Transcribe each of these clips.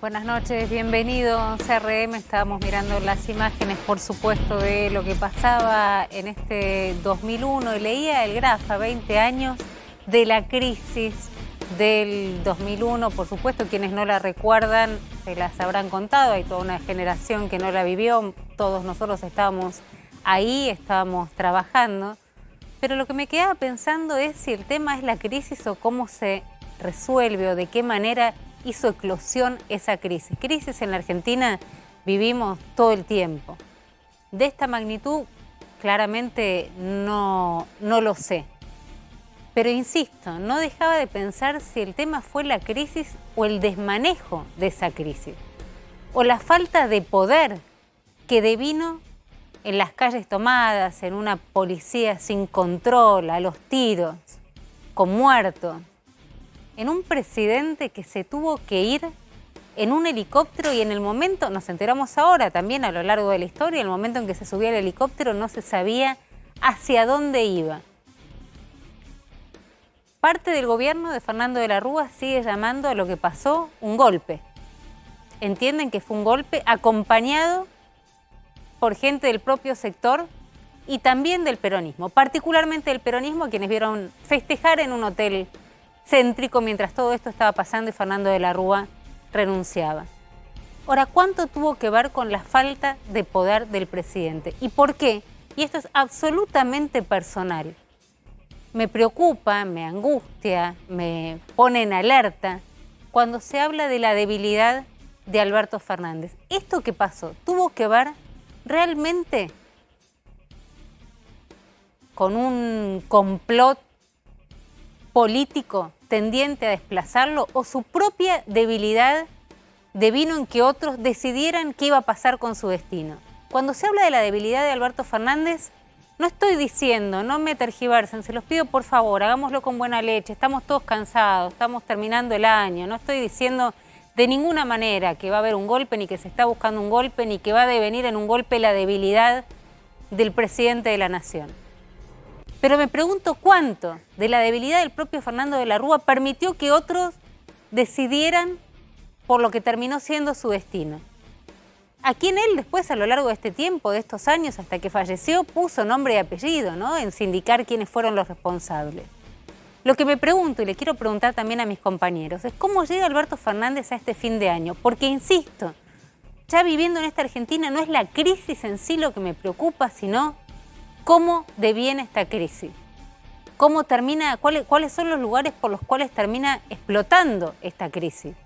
Buenas noches, bienvenidos a CRM. Estábamos mirando las imágenes, por supuesto, de lo que pasaba en este 2001 y leía el grafo a 20 años de la crisis del 2001. Por supuesto, quienes no la recuerdan se las habrán contado, hay toda una generación que no la vivió, todos nosotros estábamos ahí, estábamos trabajando, pero lo que me quedaba pensando es si el tema es la crisis o cómo se resuelve o de qué manera hizo eclosión esa crisis. Crisis en la Argentina vivimos todo el tiempo. De esta magnitud claramente no lo sé. Pero insisto, no dejaba de pensar si el tema fue la crisis o el desmanejo de esa crisis. O la falta de poder que devino en las calles tomadas, en una policía sin control, a los tiros, con muertos. En un presidente que se tuvo que ir en un helicóptero y en el momento, nos enteramos ahora también a lo largo de la historia, en el momento en que se subía el helicóptero no se sabía hacia dónde iba. Parte del gobierno de Fernando de la Rúa sigue llamando a lo que pasó un golpe. Entienden que fue un golpe acompañado por gente del propio sector y también del peronismo, particularmente del peronismo, quienes vieron festejar en un hotel céntrico mientras todo esto estaba pasando y Fernando de la Rúa renunciaba. Ahora, ¿cuánto tuvo que ver con la falta de poder del presidente? ¿Y por qué? Y esto es absolutamente personal. Me preocupa, me angustia, me pone en alerta cuando se habla de la debilidad de Alberto Fernández. ¿Esto que pasó tuvo que ver realmente con un complot político tendiente a desplazarlo o su propia debilidad devino en que otros decidieran qué iba a pasar con su destino? Cuando se habla de la debilidad de Alberto Fernández, no estoy diciendo, no me tergiversen, se los pido por favor, hagámoslo con buena leche, estamos todos cansados, estamos terminando el año, no estoy diciendo de ninguna manera que va a haber un golpe, ni que se está buscando un golpe, ni que va a devenir en un golpe la debilidad del presidente de la nación. Pero me pregunto cuánto de la debilidad del propio Fernando de la Rúa permitió que otros decidieran por lo que terminó siendo su destino. A quien él después, a lo largo de este tiempo, de estos años, hasta que falleció, puso nombre y apellido, ¿no? En sindicar quiénes fueron los responsables. Lo que me pregunto, y le quiero preguntar también a mis compañeros, es cómo llega Alberto Fernández a este fin de año. Porque, insisto, ya viviendo en esta Argentina no es la crisis en sí lo que me preocupa, sino cómo deviene esta crisis, cómo termina, cuáles son los lugares por los cuales termina explotando esta crisis.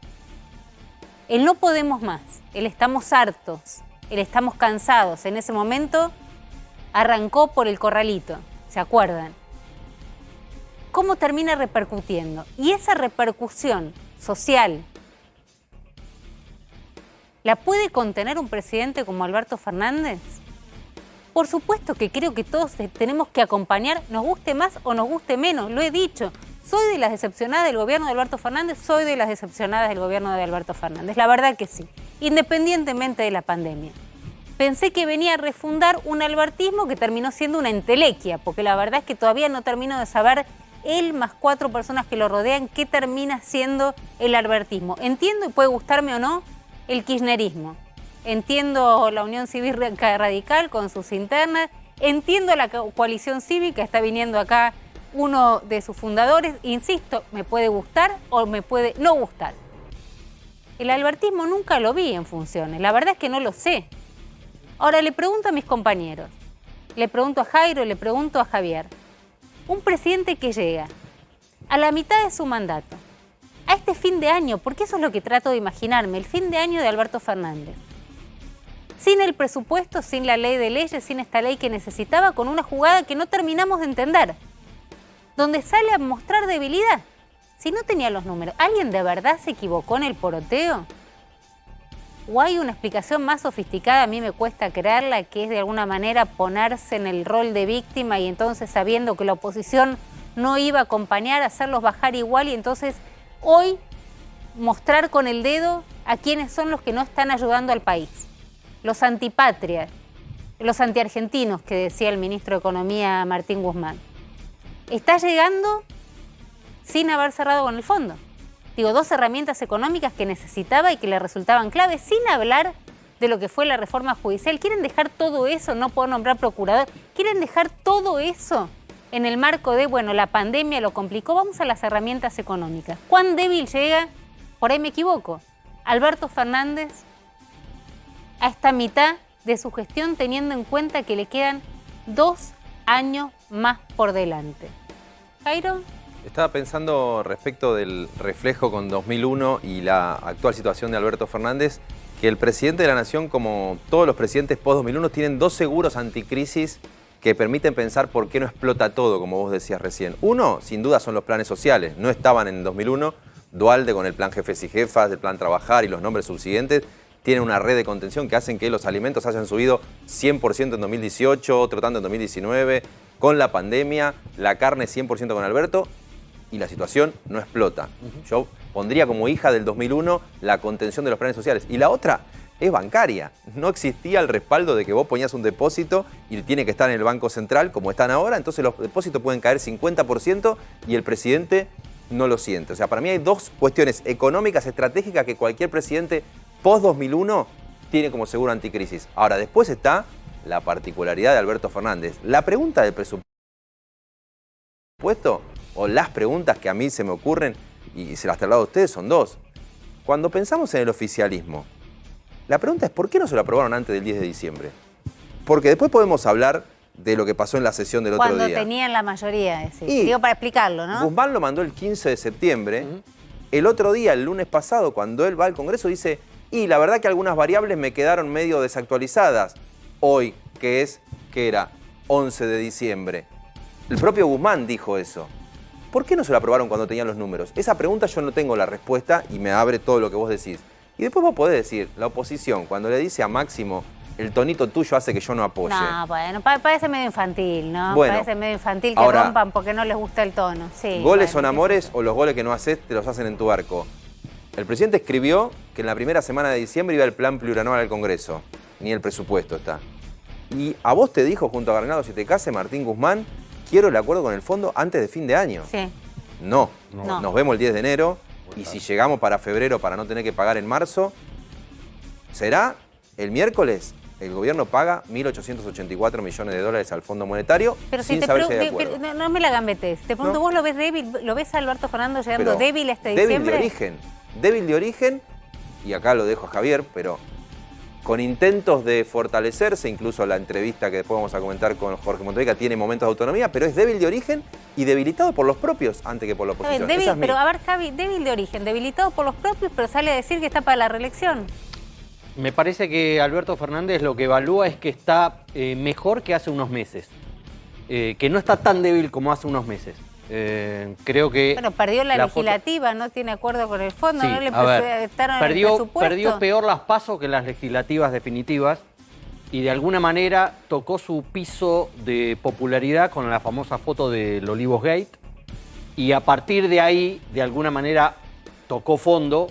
El no podemos más, el estamos hartos, el estamos cansados. En ese momento arrancó por el corralito, ¿se acuerdan? ¿Cómo termina repercutiendo? Y esa repercusión social, ¿la puede contener un presidente como Alberto Fernández? Por supuesto que creo que todos tenemos que acompañar, nos guste más o nos guste menos, lo he dicho. Soy de las decepcionadas del gobierno de Alberto Fernández, soy de las decepcionadas del gobierno de Alberto Fernández, la verdad que sí, independientemente de la pandemia. Pensé que venía a refundar un albertismo que terminó siendo una entelequia, porque la verdad es que todavía no termino de saber él más 4 personas que lo rodean qué termina siendo el albertismo. Entiendo, y puede gustarme o no, el kirchnerismo. Entiendo la Unión Cívica Radical con sus internas, entiendo la coalición cívica, está viniendo acá uno de sus fundadores, insisto, me puede gustar o me puede no gustar. El albertismo nunca lo vi en funciones, la verdad es que no lo sé. Ahora le pregunto a mis compañeros, le pregunto a Jairo, le pregunto a Javier, un presidente que llega a la mitad de su mandato, a este fin de año, porque eso es lo que trato de imaginarme, el fin de año de Alberto Fernández, sin el presupuesto, sin la ley de leyes, sin esta ley que necesitaba, con una jugada que no terminamos de entender, donde sale a mostrar debilidad. Si no tenía los números, ¿alguien de verdad se equivocó en el poroteo? ¿O hay una explicación más sofisticada? A mí me cuesta creerla, que es de alguna manera ponerse en el rol de víctima y entonces sabiendo que la oposición no iba a acompañar, hacerlos bajar igual y entonces hoy mostrar con el dedo a quiénes son los que no están ayudando al país. Los antipatrias, los antiargentinos, que decía el ministro de Economía Martín Guzmán. Está llegando sin haber cerrado con el fondo. Digo, 2 herramientas económicas que necesitaba y que le resultaban clave, sin hablar de lo que fue la reforma judicial. ¿Quieren dejar todo eso? No puedo nombrar procurador. ¿Quieren dejar todo eso en el marco de, bueno, la pandemia lo complicó? Vamos a las herramientas económicas. ¿Cuán débil llega? Por ahí me equivoco. Alberto Fernández a esta mitad de su gestión, teniendo en cuenta que le quedan 2 años más por delante. Jairo. Estaba pensando respecto del reflejo con 2001 y la actual situación de Alberto Fernández, que el presidente de la Nación, como todos los presidentes post-2001, tienen 2 seguros anticrisis que permiten pensar por qué no explota todo, como vos decías recién. Uno, sin duda, son los planes sociales. No estaban en 2001. Dualde, con el plan Jefes y Jefas, el plan Trabajar y los nombres subsiguientes, tienen una red de contención que hacen que los alimentos hayan subido 100% en 2018, otro tanto en 2019, con la pandemia, la carne 100% con Alberto, y la situación no explota. Yo pondría como hija del 2001 la contención de los planes sociales. Y la otra es bancaria. No existía el respaldo de que vos ponías un depósito y tiene que estar en el Banco Central como están ahora, entonces los depósitos pueden caer 50% y el presidente no lo siente. O sea, para mí hay 2 cuestiones económicas estratégicas que cualquier presidente post-2001 tiene como seguro anticrisis. Ahora, después está la particularidad de Alberto Fernández. La pregunta del presupuesto, o las preguntas que a mí se me ocurren, y se las traslado a ustedes, son 2. Cuando pensamos en el oficialismo, la pregunta es ¿por qué no se lo aprobaron antes del 10 de diciembre? Porque después podemos hablar de lo que pasó en la sesión del otro día. Cuando tenían la mayoría, sí. Digo, para explicarlo, ¿no? Guzmán lo mandó el 15 de septiembre. El otro día, el lunes pasado, cuando él va al Congreso, dice, y la verdad que algunas variables me quedaron medio desactualizadas. Hoy, que era 11 de diciembre. El propio Guzmán dijo eso. ¿Por qué no se lo aprobaron cuando tenían los números? Esa pregunta yo no tengo la respuesta y me abre todo lo que vos decís. Y después vos podés decir, la oposición, cuando le dice a Máximo, el tonito tuyo hace que yo no apoye. No, bueno, parece medio infantil, ¿no? Bueno, parece medio infantil que ahora, rompan porque no les gusta el tono. Sí, goles son amores o los goles que no haces te los hacen en tu arco. El presidente escribió que en la primera semana de diciembre iba el plan plurianual al Congreso. Ni el presupuesto está. Y a vos te dijo, junto a Garnado Sietecase, Martín Guzmán, quiero el acuerdo con el fondo antes de fin de año. Sí. No. Nos vemos el 10 de enero y si llegamos para febrero para no tener que pagar en marzo, será el miércoles. El gobierno paga 1.884 millones de dólares al Fondo Monetario. Pero sin si saber si hay acuerdo. no me la gambetes. Te pregunto, ¿vos lo ves débil? ¿Lo ves a Alberto Fernández llegando Pero débil este diciembre? Débil de origen, y acá lo dejo a Javier, pero con intentos de fortalecerse, incluso la entrevista que después vamos a comentar con Jorge Montevica tiene momentos de autonomía, pero es débil de origen y debilitado por los propios antes que por la oposición. Pero a ver, Javi, débil de origen, debilitado por los propios, pero sale a decir que está para la reelección. Me parece que Alberto Fernández lo que evalúa es que está mejor que hace unos meses, que no está tan débil como hace unos meses. Creo que... Bueno, perdió la legislativa, no tiene acuerdo con el fondo, sí, no le presentaron el presupuesto. Perdió peor las PASO que las legislativas definitivas y de alguna manera tocó su piso de popularidad con la famosa foto del Olivos Gate y a partir de ahí, de alguna manera, tocó fondo.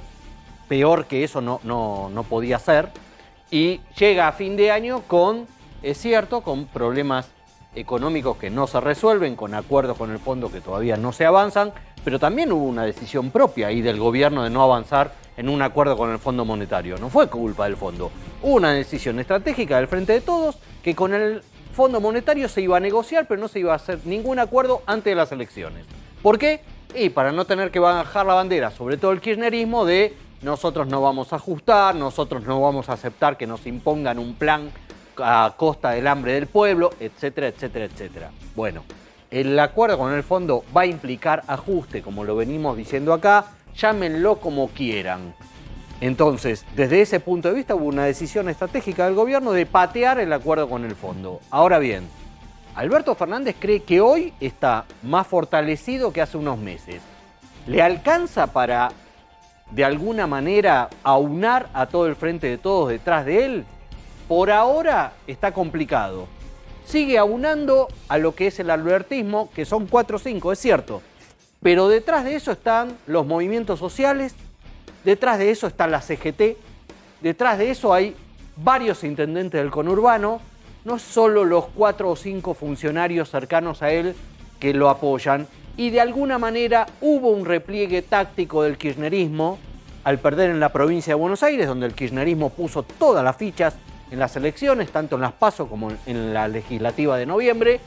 Peor que eso no podía ser. Y llega a fin de año con, es cierto, con problemas económicos que no se resuelven, con acuerdos con el fondo que todavía no se avanzan, pero también hubo una decisión propia ahí del gobierno de no avanzar en un acuerdo con el Fondo Monetario. No fue culpa del fondo. Hubo una decisión estratégica del Frente de Todos que con el Fondo Monetario se iba a negociar, pero no se iba a hacer ningún acuerdo antes de las elecciones. ¿Por qué? Y para no tener que bajar la bandera, sobre todo el kirchnerismo, de nosotros no vamos a ajustar, nosotros no vamos a aceptar que nos impongan un plan a costa del hambre del pueblo, etcétera, etcétera, etcétera. Bueno, el acuerdo con el fondo va a implicar ajuste, como lo venimos diciendo acá, llámenlo como quieran. Entonces, desde ese punto de vista hubo una decisión estratégica del gobierno de patear el acuerdo con el fondo. Ahora bien, Alberto Fernández cree que hoy está más fortalecido que hace unos meses. ¿Le alcanza para, de alguna manera, aunar a todo el Frente de Todos detrás de él? Por ahora está complicado. Sigue aunando a lo que es el albertismo, que son 4 o 5, es cierto. Pero detrás de eso están los movimientos sociales, detrás de eso está la CGT, detrás de eso hay varios intendentes del conurbano, no solo los 4 o 5 funcionarios cercanos a él que lo apoyan, y de alguna manera hubo un repliegue táctico del kirchnerismo al perder en la provincia de Buenos Aires, donde el kirchnerismo puso todas las fichas en las elecciones, tanto en las PASO como en la legislativa de noviembre,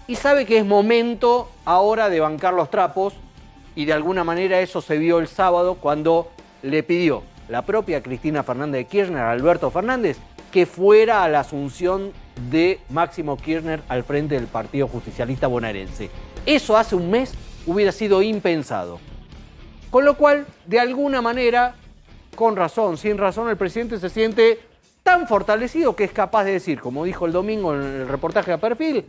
y sabe que es momento ahora de bancar los trapos, y de alguna manera eso se vio el sábado cuando le pidió la propia Cristina Fernández de Kirchner a Alberto Fernández que fuera a la asunción de Máximo Kirchner al frente del Partido Justicialista Bonaerense. Eso hace un mes hubiera sido impensado. Con lo cual, de alguna manera, con razón, sin razón, el presidente se siente tan fortalecido que es capaz de decir, como dijo el domingo en el reportaje a Perfil,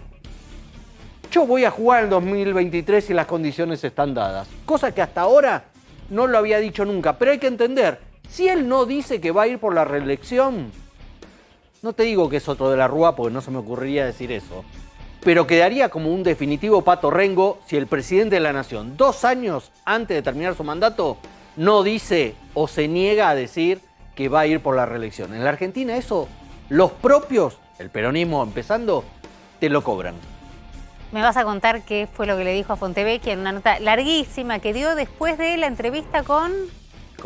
yo voy a jugar en 2023 si las condiciones están dadas. Cosa que hasta ahora no lo había dicho nunca. Pero hay que entender, si él no dice que va a ir por la reelección, no te digo que es otro de la Rúa porque no se me ocurriría decir eso, pero quedaría como un definitivo pato rengo si el presidente de la Nación, 2 años antes de terminar su mandato, no dice o se niega a decir que va a ir por la reelección. En la Argentina eso, los propios, el peronismo empezando, te lo cobran. Me vas a contar qué fue lo que le dijo a Fontevecchia en una nota larguísima que dio después de la entrevista con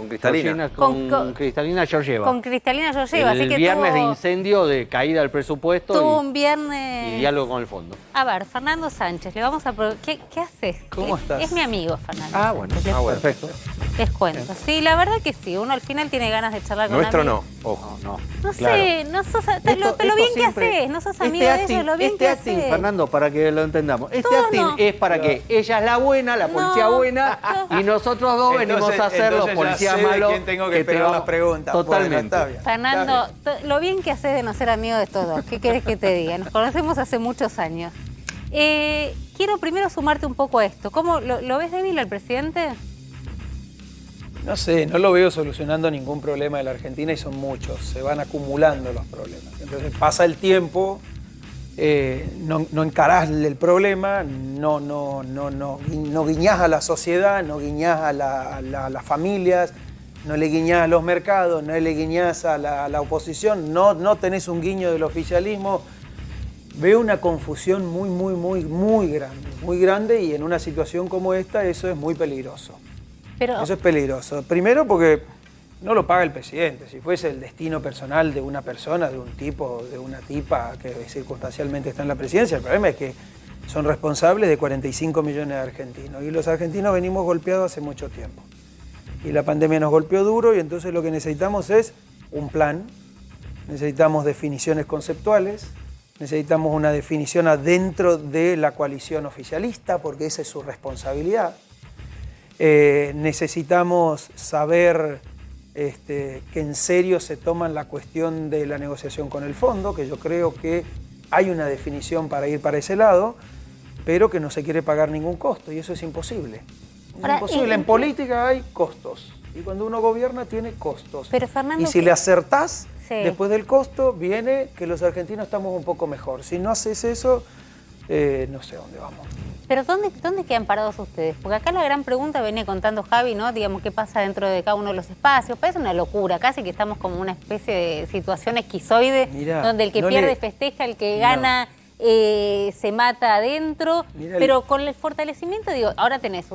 Cristalina. Con Cristalina Georgieva. Con Cristalina Georgieva. El viernes de incendio, de caída del presupuesto. Tuvo un viernes. Y diálogo con el fondo. A ver, Fernando Sánchez, le vamos a... ¿Qué haces? ¿Cómo estás? Es mi amigo, Fernando. Ah, bueno. Sánchez. Perfecto. Les cuento. Sí, la verdad que sí. Uno al final tiene ganas de charlar con Nuestro amigos. no, ojo. No. No claro. sé, no sos, Esto lo bien que siempre- haces, no sos amigo de ellos, lo bien que acting, haces. Fernando, para que lo entendamos. Este Todo acting no. es para que ella es la buena, la policía No, buena, y nosotros dos venimos a ser los entonces ya policías sé de malos. quién tengo que esperar te las preguntas. Totalmente. Bueno, está bien, Fernando, está bien. lo bien que haces de no ser amigo de estos dos. ¿Qué querés que te diga? Nos conocemos hace muchos años. Quiero primero sumarte un poco a esto. ¿Cómo lo ves débil al presidente? No sé, no lo veo solucionando ningún problema de la Argentina y son muchos, se van acumulando los problemas. Entonces pasa el tiempo, no encarás el problema, no guiñás a la sociedad, no guiñás a las familias, no le guiñás a los mercados, no le guiñás a la oposición, no tenés un guiño del oficialismo. Veo una confusión muy grande y en una situación como esta eso es muy peligroso. Pero, Eso es peligroso. Primero porque no lo paga el presidente. Si fuese el destino personal de una persona, de un tipo, de una tipa que circunstancialmente está en la presidencia, el problema es que son responsables de 45 millones de argentinos. Y los argentinos venimos golpeados hace mucho tiempo. Y la pandemia nos golpeó duro y entonces lo que necesitamos es un plan, necesitamos definiciones conceptuales, necesitamos una definición adentro de la coalición oficialista, porque esa es su responsabilidad. Necesitamos saber que en serio se toman la cuestión de la negociación con el fondo, que yo creo que hay una definición para ir para ese lado, pero que no se quiere pagar ningún costo, y eso es imposible. Ahora, Imposible. En política hay costos, y cuando uno gobierna tiene costos. Pero, Fernando, y si le acertás, Sí. después del costo viene que los argentinos estamos un poco mejor. Si no haces eso, no sé dónde vamos. Pero ¿dónde quedan parados ustedes? Porque acá la gran pregunta venía contando Javi, ¿no? Digamos, ¿qué pasa dentro de cada uno de los espacios? Parece una locura, casi que estamos como una especie de situación esquizoide, Mirá, donde el que no pierde le- festeja, el que No. gana se mata adentro. Mirá, Pero con el fortalecimiento, digo, ahora tenés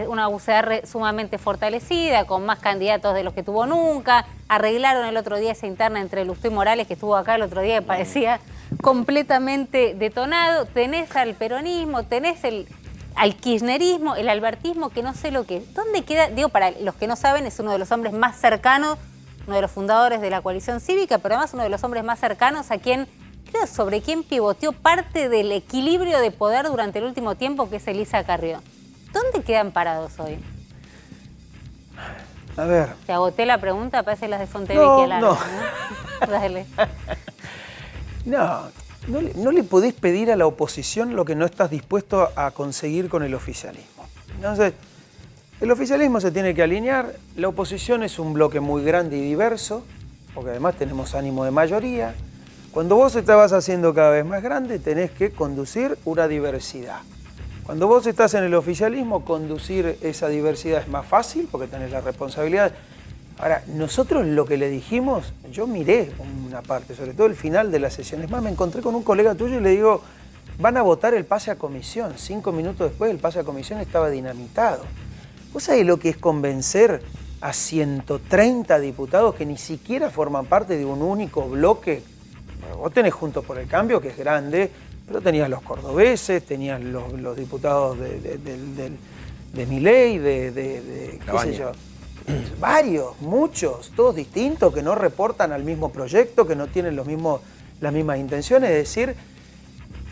una UCR sumamente fortalecida, con más candidatos de los que tuvo nunca. Arreglaron el otro día esa interna entre Lustó y Morales, que estuvo acá el otro día, que parecía completamente detonado. Tenés al peronismo, tenés al kirchnerismo, el albertismo, que no sé lo que es. ¿Dónde queda? Digo, para los que no saben, es uno de los hombres más cercanos, uno de los fundadores de la coalición cívica, pero además uno de los hombres más cercanos a quien, creo, sobre quien pivoteó parte del equilibrio de poder durante el último tiempo, que es Elisa Carrió. ¿Dónde quedan parados hoy? A ver, Te agoté la pregunta, parece las de Fontevecchia largas, no. ¿no? Dale. no le podés pedir a la oposición lo que no estás dispuesto a conseguir con el oficialismo. Entonces, el oficialismo se tiene que alinear, la oposición es un bloque muy grande y diverso, porque además tenemos ánimo de mayoría. Cuando vos te vas haciendo cada vez más grande, tenés que conducir una diversidad. Cuando vos estás en el oficialismo, conducir esa diversidad es más fácil, porque tenés la responsabilidad. Ahora, nosotros lo que le dijimos, yo miré una parte, sobre todo el final de la sesión. Es más, me encontré con un colega tuyo y le digo, van a votar el pase a comisión. 5 minutos después el pase a comisión estaba dinamitado. ¿Vos sabés lo que es convencer a 130 diputados que ni siquiera forman parte de un único bloque? Bueno, vos tenés Juntos por el Cambio, que es grande, pero tenías los cordobeses, tenías los diputados de Milei, qué sé yo, varios, muchos, todos distintos, que no reportan al mismo proyecto, que no tienen las mismas intenciones. Es decir,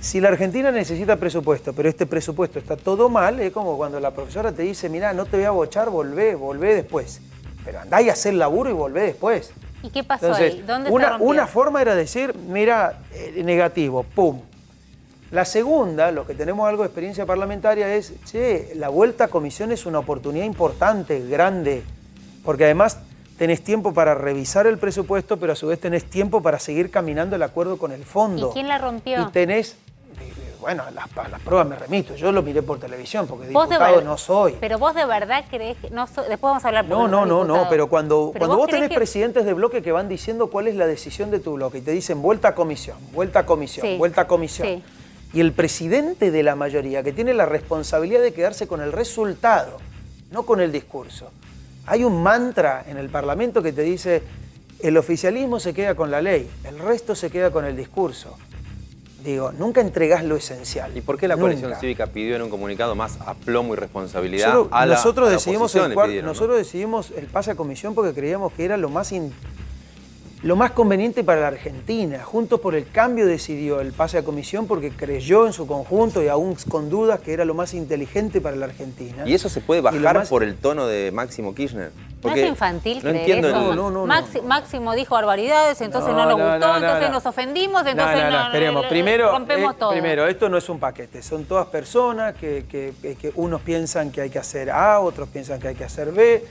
si la Argentina necesita presupuesto, pero este presupuesto está todo mal, es como cuando la profesora te dice, mirá, no te voy a bochar, volvé después. Pero andá y hacé el laburo y volvé después. ¿Y qué pasó Entonces, ahí? ¿Dónde se rompió? una forma era decir, mira, negativo, pum. La segunda, los que tenemos algo de experiencia parlamentaria, es, che, la vuelta a comisión es una oportunidad importante, grande, porque además tenés tiempo para revisar el presupuesto, pero a su vez tenés tiempo para seguir caminando el acuerdo con el fondo. ¿Y quién la rompió? Y tenés, bueno, las pruebas me remito, yo lo miré por televisión, porque ¿Vos diputado no soy. Pero vos de verdad creés que... después vamos a hablar por No, pero cuando vos tenés que... presidentes de bloque que van diciendo cuál es la decisión de tu bloque y te dicen vuelta a comisión, vuelta a comisión, Sí. vuelta a comisión. Sí. Y el presidente de la mayoría, que tiene la responsabilidad de quedarse con el resultado, no con el discurso. Hay un mantra en el Parlamento que te dice, el oficialismo se queda con la ley, el resto se queda con el discurso. Digo, nunca entregás lo esencial. ¿Y por qué la coalición Nunca. cívica pidió en un comunicado más aplomo y responsabilidad Nosotros a la decidimos oposición? Le pidieron, ¿no? nosotros decidimos el pase a comisión porque creíamos que era lo más conveniente para la Argentina. Juntos por el Cambio decidió el pase a comisión porque creyó en su conjunto y aún con dudas que era lo más inteligente para la Argentina. ¿Y eso se puede Y lo bajar más- por el tono de Máximo Kirchner? No es infantil no creer entiendo eso. No. Máximo dijo barbaridades, entonces no nos gustó, entonces nos ofendimos, entonces esperemos. rompemos todo. Primero, esto no es un paquete, son todas personas que unos piensan que hay que hacer A, otros piensan que hay que hacer B,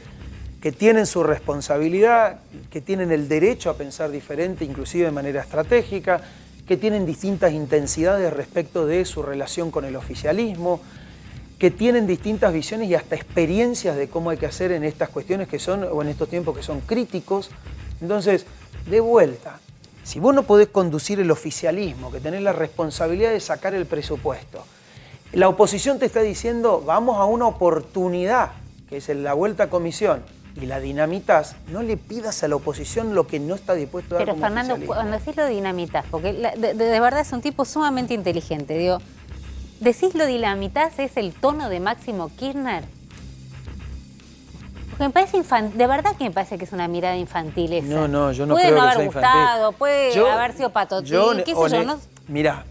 que tienen su responsabilidad, que tienen el derecho a pensar diferente, inclusive de manera estratégica, que tienen distintas intensidades respecto de su relación con el oficialismo, que tienen distintas visiones y hasta experiencias de cómo hay que hacer en estas cuestiones que son, o en estos tiempos que son críticos. Entonces, de vuelta, si vos no podés conducir el oficialismo, que tenés la responsabilidad de sacar el presupuesto, la oposición te está diciendo, vamos a una oportunidad, que es la vuelta a comisión, y la dinamitas, no le pidas a la oposición lo que no está dispuesto a dar Pero como Fernando, oficialismo. cuando decís lo dinamitas, porque de verdad es un tipo sumamente inteligente, digo, decís lo dinamitas es el tono de Máximo Kirchner. Porque me parece de verdad que me parece que es una mirada infantil esa. No, yo no puede creo no que haber sea gustado, infantil. puede haber sido patotín, qué sé yo, ¿no? Mirá,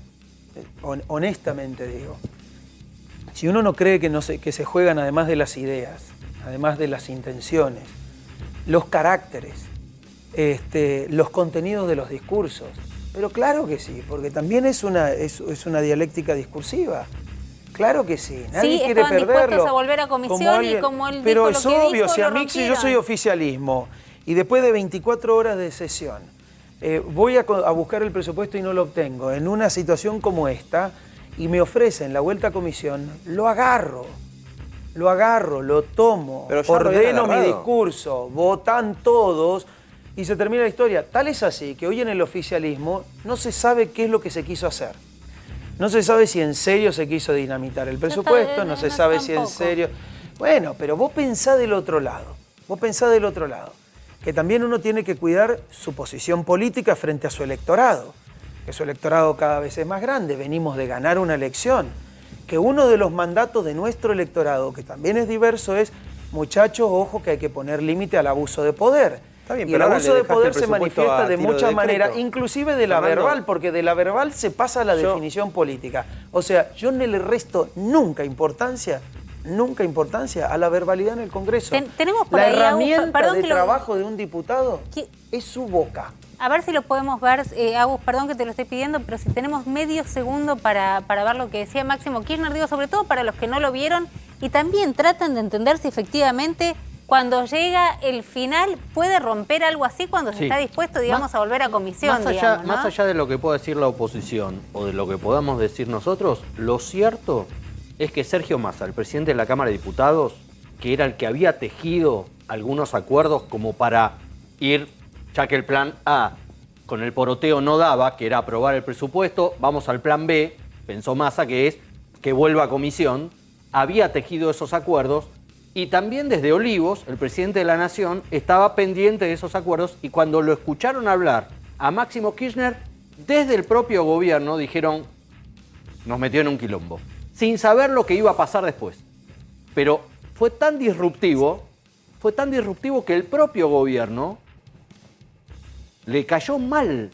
honestamente digo, si uno no cree que se juegan además de las ideas, además de las intenciones, los caracteres, los contenidos de los discursos, pero claro que sí, porque también es una dialéctica discursiva. Claro que sí, nadie Sí, quiere estaban perderlo. dispuestos a volver a comisión y como él pero dijo es lo que obvio, dijo, si a lo mí, si yo rompieron. soy oficialismo y después de 24 horas de sesión voy a buscar el presupuesto y no lo obtengo, en una situación como esta, y me ofrecen la vuelta a comisión, lo agarro, lo tomo, Pero ya lo habían ordeno mi agarrado. discurso, votan todos y se termina la historia. Tal es así que hoy en el oficialismo no se sabe qué es lo que se quiso hacer. No se sabe si en serio se quiso dinamitar el presupuesto, no se sabe si en tampoco. serio... Bueno, pero vos pensá del otro lado, que también uno tiene que cuidar su posición política frente a su electorado, que su electorado cada vez es más grande, venimos de ganar una elección, que uno de los mandatos de nuestro electorado, que también es diverso, es, muchachos, ojo que hay que poner límite al abuso de poder. Está bien, Y el pero ahora abuso le de dejaste poder el se presupuesto manifiesta a de tiro de muchas decreto. maneras, inclusive de la Fernando. verbal, porque de la verbal se pasa a la definición política. O sea, yo no le resto nunca importancia a la verbalidad en el Congreso. Tenemos por la ahí, Agus, herramienta perdón de que lo- trabajo de un diputado ¿Qué? es su boca. A ver si lo podemos ver, Agus, perdón que te lo estoy pidiendo, pero si tenemos medio segundo para ver lo que decía Máximo Kirchner, digo, sobre todo para los que no lo vieron, y también tratan de entender si efectivamente cuando llega el final puede romper algo así cuando se Sí. está dispuesto, digamos, a volver a comisión, Más allá, digamos, ¿no? más allá de lo que pueda decir la oposición o de lo que podamos decir nosotros, lo cierto es que Sergio Massa, el presidente de la Cámara de Diputados, que era el que había tejido algunos acuerdos como para ir, ya que el plan A con el poroteo no daba, que era aprobar el presupuesto, vamos al plan B, pensó Massa, que es que vuelva a comisión, había tejido esos acuerdos y también desde Olivos, el presidente de la Nación, estaba pendiente de esos acuerdos y cuando lo escucharon hablar a Máximo Kirchner, desde el propio gobierno dijeron, nos metió en un quilombo, sin saber lo que iba a pasar después. Pero fue tan disruptivo que el propio gobierno le cayó mal.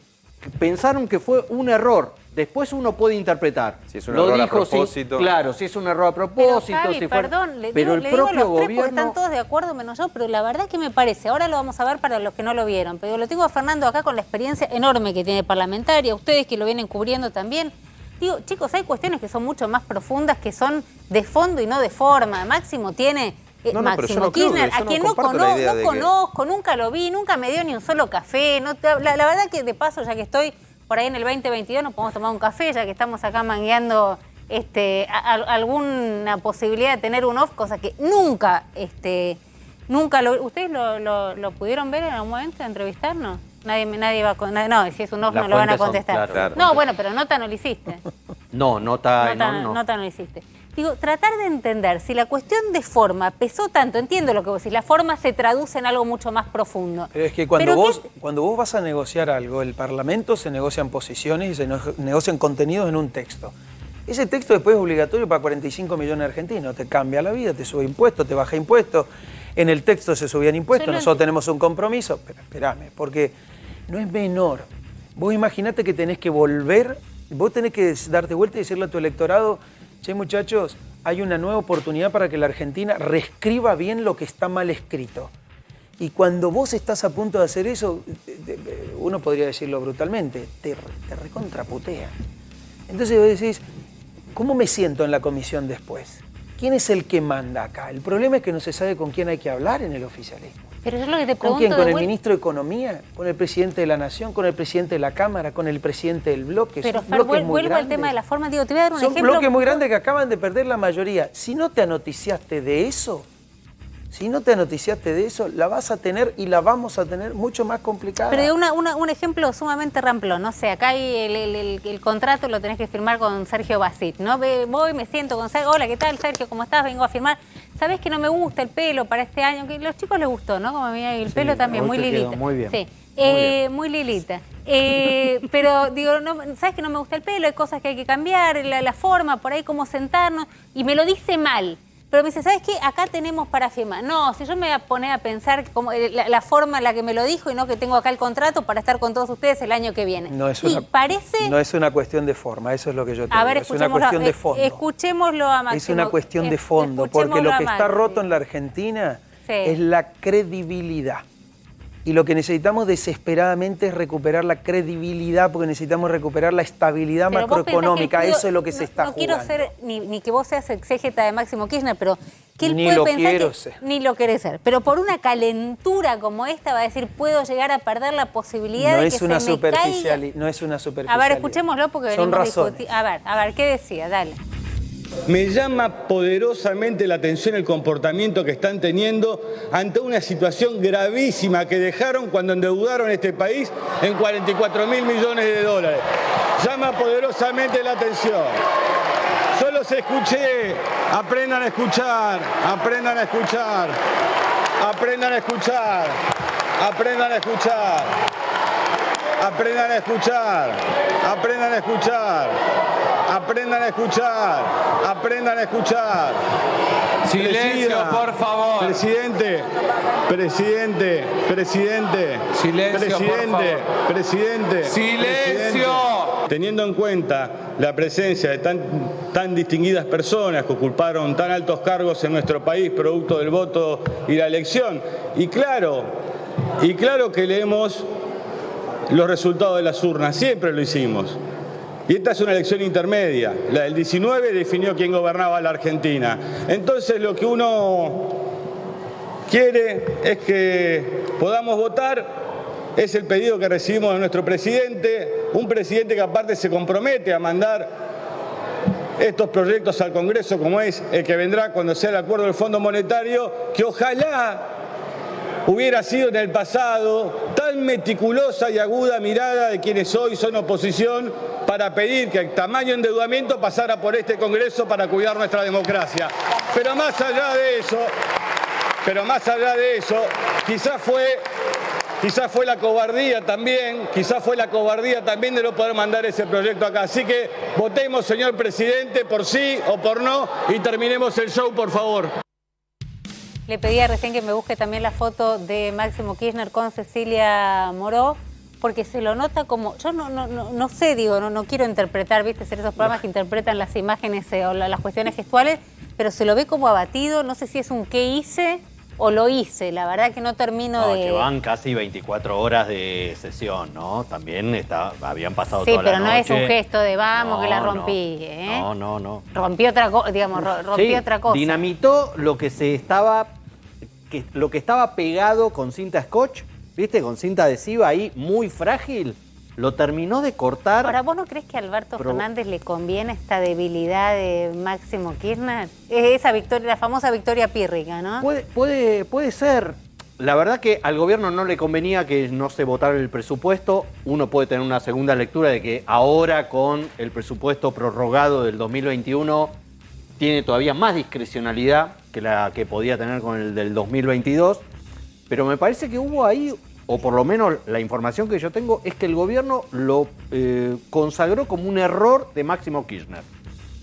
Pensaron que fue un error. Después uno puede interpretar. Si es un error a propósito. Claro, si es un error a propósito. Pero, Javi, si perdón, le pero digo, el propio los tres porque gobierno... están todos de acuerdo menos yo, pero la verdad que me parece, ahora lo vamos a ver para los que no lo vieron, pero lo tengo a Fernando acá con la experiencia enorme que tiene parlamentaria, ustedes que lo vienen cubriendo también. Digo, chicos, hay cuestiones que son mucho más profundas, que son de fondo y no de forma. Máximo tiene... Máximo Kirchner, a quien no conozco, nunca lo vi, nunca me dio ni un solo café. La verdad que de paso, ya que estoy por ahí en el 2022, nos podemos tomar un café, ya que estamos acá mangueando alguna posibilidad de tener un off, cosa que nunca lo... ¿Ustedes lo pudieron ver en algún momento, entrevistarnos? Nadie va a... No, si es un off no lo van a contestar. Claro. No, bueno, pero nota no lo hiciste. Nota no lo hiciste. Digo, tratar de entender si la cuestión de forma pesó tanto, entiendo lo que vos decís, la forma se traduce en algo mucho más profundo. Pero es que cuando vos vas a negociar algo, el Parlamento se negocian posiciones y se negocian contenidos en un texto. Ese texto después es obligatorio para 45 millones de argentinos, te cambia la vida, te sube impuestos, te baja impuestos, en el texto se subían impuestos, nosotros tenemos un compromiso, pero espérame, porque no es menor. Vos imaginate que tenés que volver, vos tenés que darte vuelta y decirle a tu electorado, che, muchachos, hay una nueva oportunidad para que la Argentina reescriba bien lo que está mal escrito. Y cuando vos estás a punto de hacer eso, uno podría decirlo brutalmente, te recontraputea. Entonces vos decís, ¿cómo me siento en la comisión después? ¿Quién es el que manda acá? El problema es que no se sabe con quién hay que hablar en el oficialismo. Pero yo es lo que te pregunto. ¿Con quién? ¿Con el ministro de Economía? ¿Con el presidente de la Nación? ¿Con el presidente de la Cámara? ¿Con el presidente del bloque? Pero vuelvo al tema de la forma. Digo, te voy a dar un ejemplo. Son bloques muy grandes que acaban de perder la mayoría. Si no te anoticiaste de eso, la vas a tener y la vamos a tener mucho más complicada. Pero un ejemplo sumamente ramplón. No sé, acá hay el contrato lo tenés que firmar con Sergio Basit, ¿no? Voy, me siento con Sergio. Hola, ¿qué tal, Sergio? ¿Cómo estás? Vengo a firmar. ¿Sabés que no me gusta el pelo para este año? Que a los chicos les gustó, ¿no? Como mira, el pelo también, muy lilita. Muy bien. Sí, muy lilita. Pero digo, no, ¿sabes que no me gusta el pelo? Hay cosas que hay que cambiar, la forma, por ahí cómo sentarnos. Y me lo dice mal. Pero me dice, ¿sabes qué? Acá tenemos para firmar. No, si yo me voy a poner a pensar como la forma en la que me lo dijo y no que tengo acá el contrato para estar con todos ustedes el año que viene. No es una cuestión de forma, eso es lo que yo te digo. Es una cuestión de fondo. Escuchémoslo a Máximo. Es una cuestión de fondo, porque lo que está roto en la Argentina es la credibilidad. Y lo que necesitamos desesperadamente es recuperar la credibilidad, porque necesitamos recuperar la estabilidad macroeconómica. Eso es lo que se está jugando. No quiero ser ni que vos seas exégeta de Máximo Kirchner, pero que él ni puede lo pensar quiero que, ser. Ni lo querés ser. Pero por una calentura como esta va a decir, puedo llegar a perder la posibilidad de que se me caiga. No es una superficialidad. A ver, escuchémoslo porque venimos discutiendo. A ver, ¿qué decía? Dale. Me llama poderosamente la atención el comportamiento que están teniendo ante una situación gravísima que dejaron cuando endeudaron este país en 44.000 millones de dólares. Llama poderosamente la atención. Solo se escuché, aprendan a escuchar, aprendan a escuchar, aprendan a escuchar, aprendan a escuchar, aprendan a escuchar, aprendan a escuchar. Aprendan a escuchar, aprendan a escuchar. Silencio, por favor. Presidente. Silencio, por favor. Presidente. Silencio. Teniendo en cuenta la presencia de tan distinguidas personas que ocuparon tan altos cargos en nuestro país, producto del voto y la elección, y claro que leemos los resultados de las urnas, siempre lo hicimos. Y esta es una elección intermedia. La del 19 definió quién gobernaba la Argentina. Entonces lo que uno quiere es que podamos votar. Es el pedido que recibimos de nuestro presidente. Un presidente que aparte se compromete a mandar estos proyectos al Congreso, como es el que vendrá cuando sea el acuerdo del Fondo Monetario, que ojalá hubiera sido en el pasado tan meticulosa y aguda mirada de quienes hoy son oposición para pedir que el tamaño de endeudamiento pasara por este Congreso para cuidar nuestra democracia. Pero más allá de eso, quizás fue la cobardía también, de no poder mandar ese proyecto acá. Así que votemos, señor presidente, por sí o por no y terminemos el show, por favor. Le pedía recién que me busque también la foto de Máximo Kirchner con Cecilia Moró, porque se lo nota como, yo no sé, digo, no quiero interpretar, viste, hacer esos programas que interpretan las imágenes o las cuestiones gestuales, pero se lo ve como abatido, no sé si es un qué hice o lo hice, la verdad que no termino de... que van casi 24 horas de sesión, ¿no? También habían pasado toda la noche. Sí, pero no es un gesto de vamos que la rompí, ¿eh? No. Rompió otra cosa, digamos, rompió otra cosa. Dinamitó lo que estaba pegado con cinta scotch, ¿viste? Con cinta adhesiva ahí, muy frágil. Lo terminó de cortar. Ahora, ¿vos no crees que a Alberto Fernández le conviene esta debilidad de Máximo Kirchner? Esa victoria, la famosa victoria pírrica, ¿no? Puede ser. La verdad que al gobierno no le convenía que no se votara el presupuesto. Uno puede tener una segunda lectura de que ahora con el presupuesto prorrogado del 2021 tiene todavía más discrecionalidad que la que podía tener con el del 2022. Pero me parece que hubo ahí, o por lo menos la información que yo tengo, es que el gobierno lo consagró como un error de Máximo Kirchner.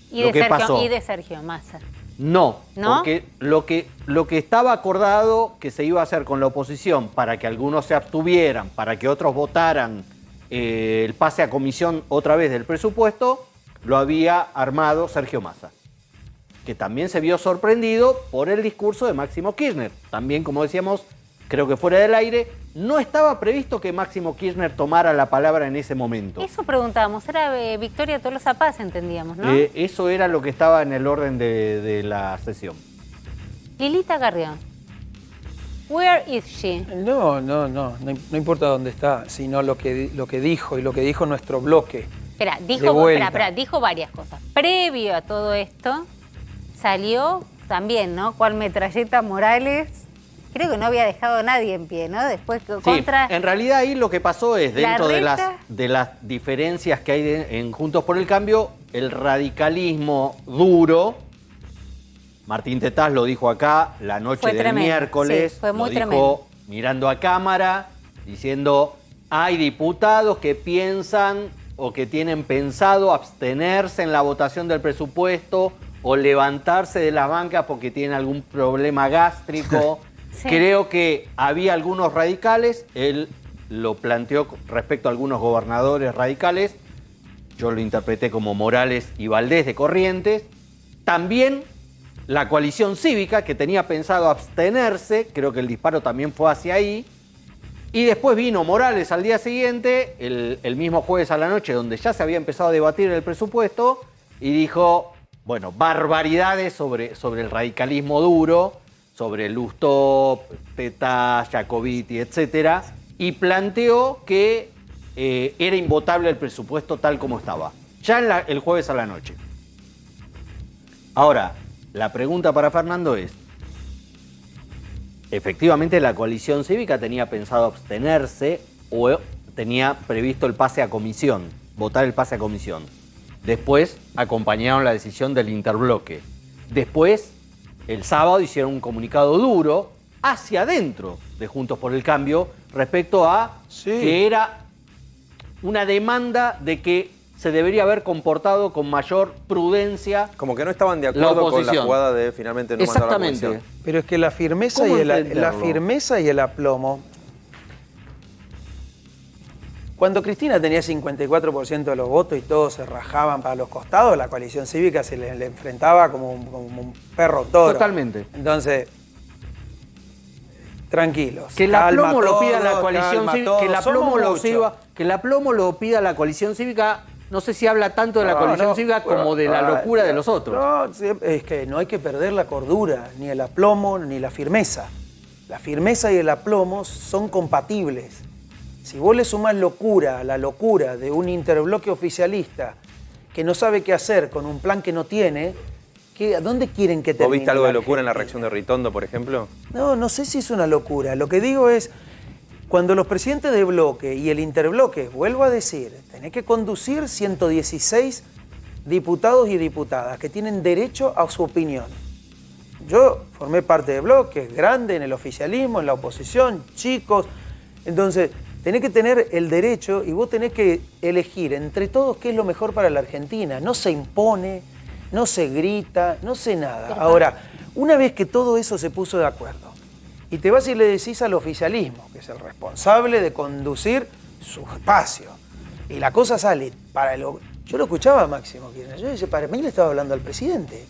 Y de Sergio Massa. No, porque lo que estaba acordado que se iba a hacer con la oposición para que algunos se abstuvieran, para que otros votaran el pase a comisión otra vez del presupuesto, lo había armado Sergio Massa, que también se vio sorprendido por el discurso de Máximo Kirchner. También, como decíamos, creo que fuera del aire, no estaba previsto que Máximo Kirchner tomara la palabra en ese momento. Eso preguntábamos, era Victoria Tolosa Paz, entendíamos, ¿no? Eso era lo que estaba en el orden de la sesión. Lilita Carrión, where is she? No importa dónde está, sino lo que dijo y lo que dijo nuestro bloque. Espera, dijo varias cosas. Previo a todo esto, salió también, ¿no? Cual metralleta Morales. Creo que no había dejado a nadie en pie, ¿no? Después contra... En realidad ahí lo que pasó es, dentro de las diferencias que hay en Juntos por el Cambio, el radicalismo duro, Martín Tetaz lo dijo acá la noche del miércoles, sí, fue muy lo dijo tremendo. Mirando a cámara, diciendo, hay diputados que piensan o que tienen pensado abstenerse en la votación del presupuesto o levantarse de las bancas porque tienen algún problema gástrico. Sí. Creo que había algunos radicales, él lo planteó respecto a algunos gobernadores radicales, yo lo interpreté como Morales y Valdés de Corrientes, también la coalición cívica que tenía pensado abstenerse, creo que el disparo también fue hacia ahí, y después vino Morales al día siguiente, el mismo jueves a la noche, donde ya se había empezado a debatir el presupuesto, y dijo, bueno, barbaridades sobre el radicalismo duro, sobre Lustó, Tetaz, Jacobiti, etcétera, y planteó que era invotable el presupuesto tal como estaba, ya el jueves a la noche. Ahora, la pregunta para Fernando es, efectivamente la coalición cívica tenía pensado abstenerse o tenía previsto el pase a comisión, votar el pase a comisión. Después acompañaron la decisión del interbloque. Después, el sábado hicieron un comunicado duro hacia adentro de Juntos por el Cambio respecto a que era una demanda de que se debería haber comportado con mayor prudencia. Como que no estaban de acuerdo con la jugada de finalmente no mandar a la comisión. Pero es que la firmeza y el aplomo. Cuando Cristina tenía 54% de los votos y todos se rajaban para los costados, la coalición cívica se le enfrentaba como un perro toro. Totalmente. Entonces, tranquilos. Que el aplomo lo pida la coalición cívica, que el aplomo lo pida la coalición cívica, no sé si habla tanto de la coalición cívica como de la locura de los otros. No, es que no hay que perder la cordura, ni el aplomo, ni la firmeza. La firmeza y el aplomo son compatibles. Si vos le sumás locura a la locura de un interbloque oficialista que no sabe qué hacer con un plan que no tiene, ¿Dónde quieren que termine? ¿Vos viste algo de la locura en la Argentina? reacción de Ritondo, por ejemplo? No, no sé si es una locura. Lo que digo es, cuando los presidentes de bloque y el interbloque, vuelvo a decir, tenés que conducir 116 diputados y diputadas que tienen derecho a su opinión. Yo formé parte de bloques grande en el oficialismo, en la oposición, chicos. Entonces, tenés que tener el derecho y vos tenés que elegir entre todos qué es lo mejor para la Argentina. No se impone, no se grita, no se nada. Ahora, una vez que todo eso se puso de acuerdo, y te vas y le decís al oficialismo, que es el responsable de conducir su espacio, y la cosa sale para el... Yo lo escuchaba a Máximo Kirchner, yo decía, para mí le estaba hablando al presidente.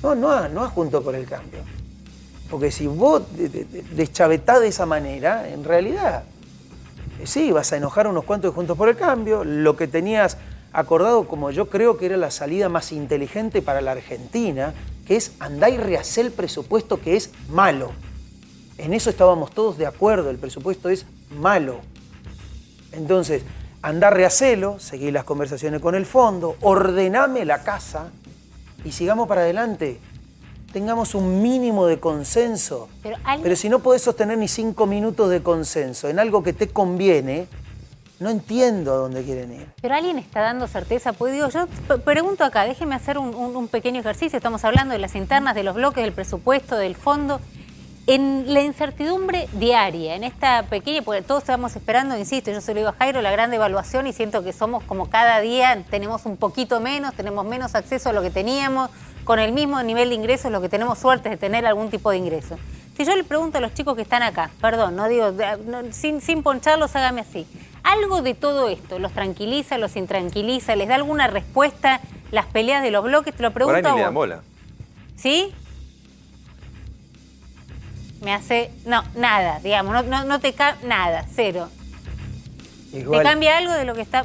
No a Juntos por el Cambio. Porque si vos deschavetás de esa manera, en realidad, sí, vas a enojar a unos cuantos de Juntos por el Cambio, lo que tenías acordado como yo creo que era la salida más inteligente para la Argentina, que es andar y rehacer el presupuesto que es malo. En eso estábamos todos de acuerdo, el presupuesto es malo. Entonces, andá, rehacelo, seguí las conversaciones con el fondo, ordename la casa y sigamos para adelante. Tengamos un mínimo de consenso. Pero si no podés sostener ni 5 minutos de consenso en algo que te conviene, no entiendo a dónde quieren ir. Pero alguien está dando certeza, pues digo, yo pregunto acá, déjeme hacer un pequeño ejercicio, estamos hablando de las internas, de los bloques, del presupuesto, del fondo. En la incertidumbre diaria, en esta pequeña, porque todos estamos esperando, insisto, yo se lo digo a Jairo, la gran devaluación y siento que somos como cada día, tenemos un poquito menos, tenemos menos acceso a lo que teníamos, con el mismo nivel de ingresos, lo que tenemos suerte de tener algún tipo de ingreso. Si yo le pregunto a los chicos que están acá, perdón, no digo, sin poncharlos, hágame así, ¿algo de todo esto los tranquiliza, los intranquiliza, les da alguna respuesta las peleas de los bloques? Te lo pregunto Por ahí a ni le vos. dan bola. ¿Sí? Me hace, no, nada, digamos, no te cambia, nada, cero. Igual, ¿Te cambia algo de lo que está,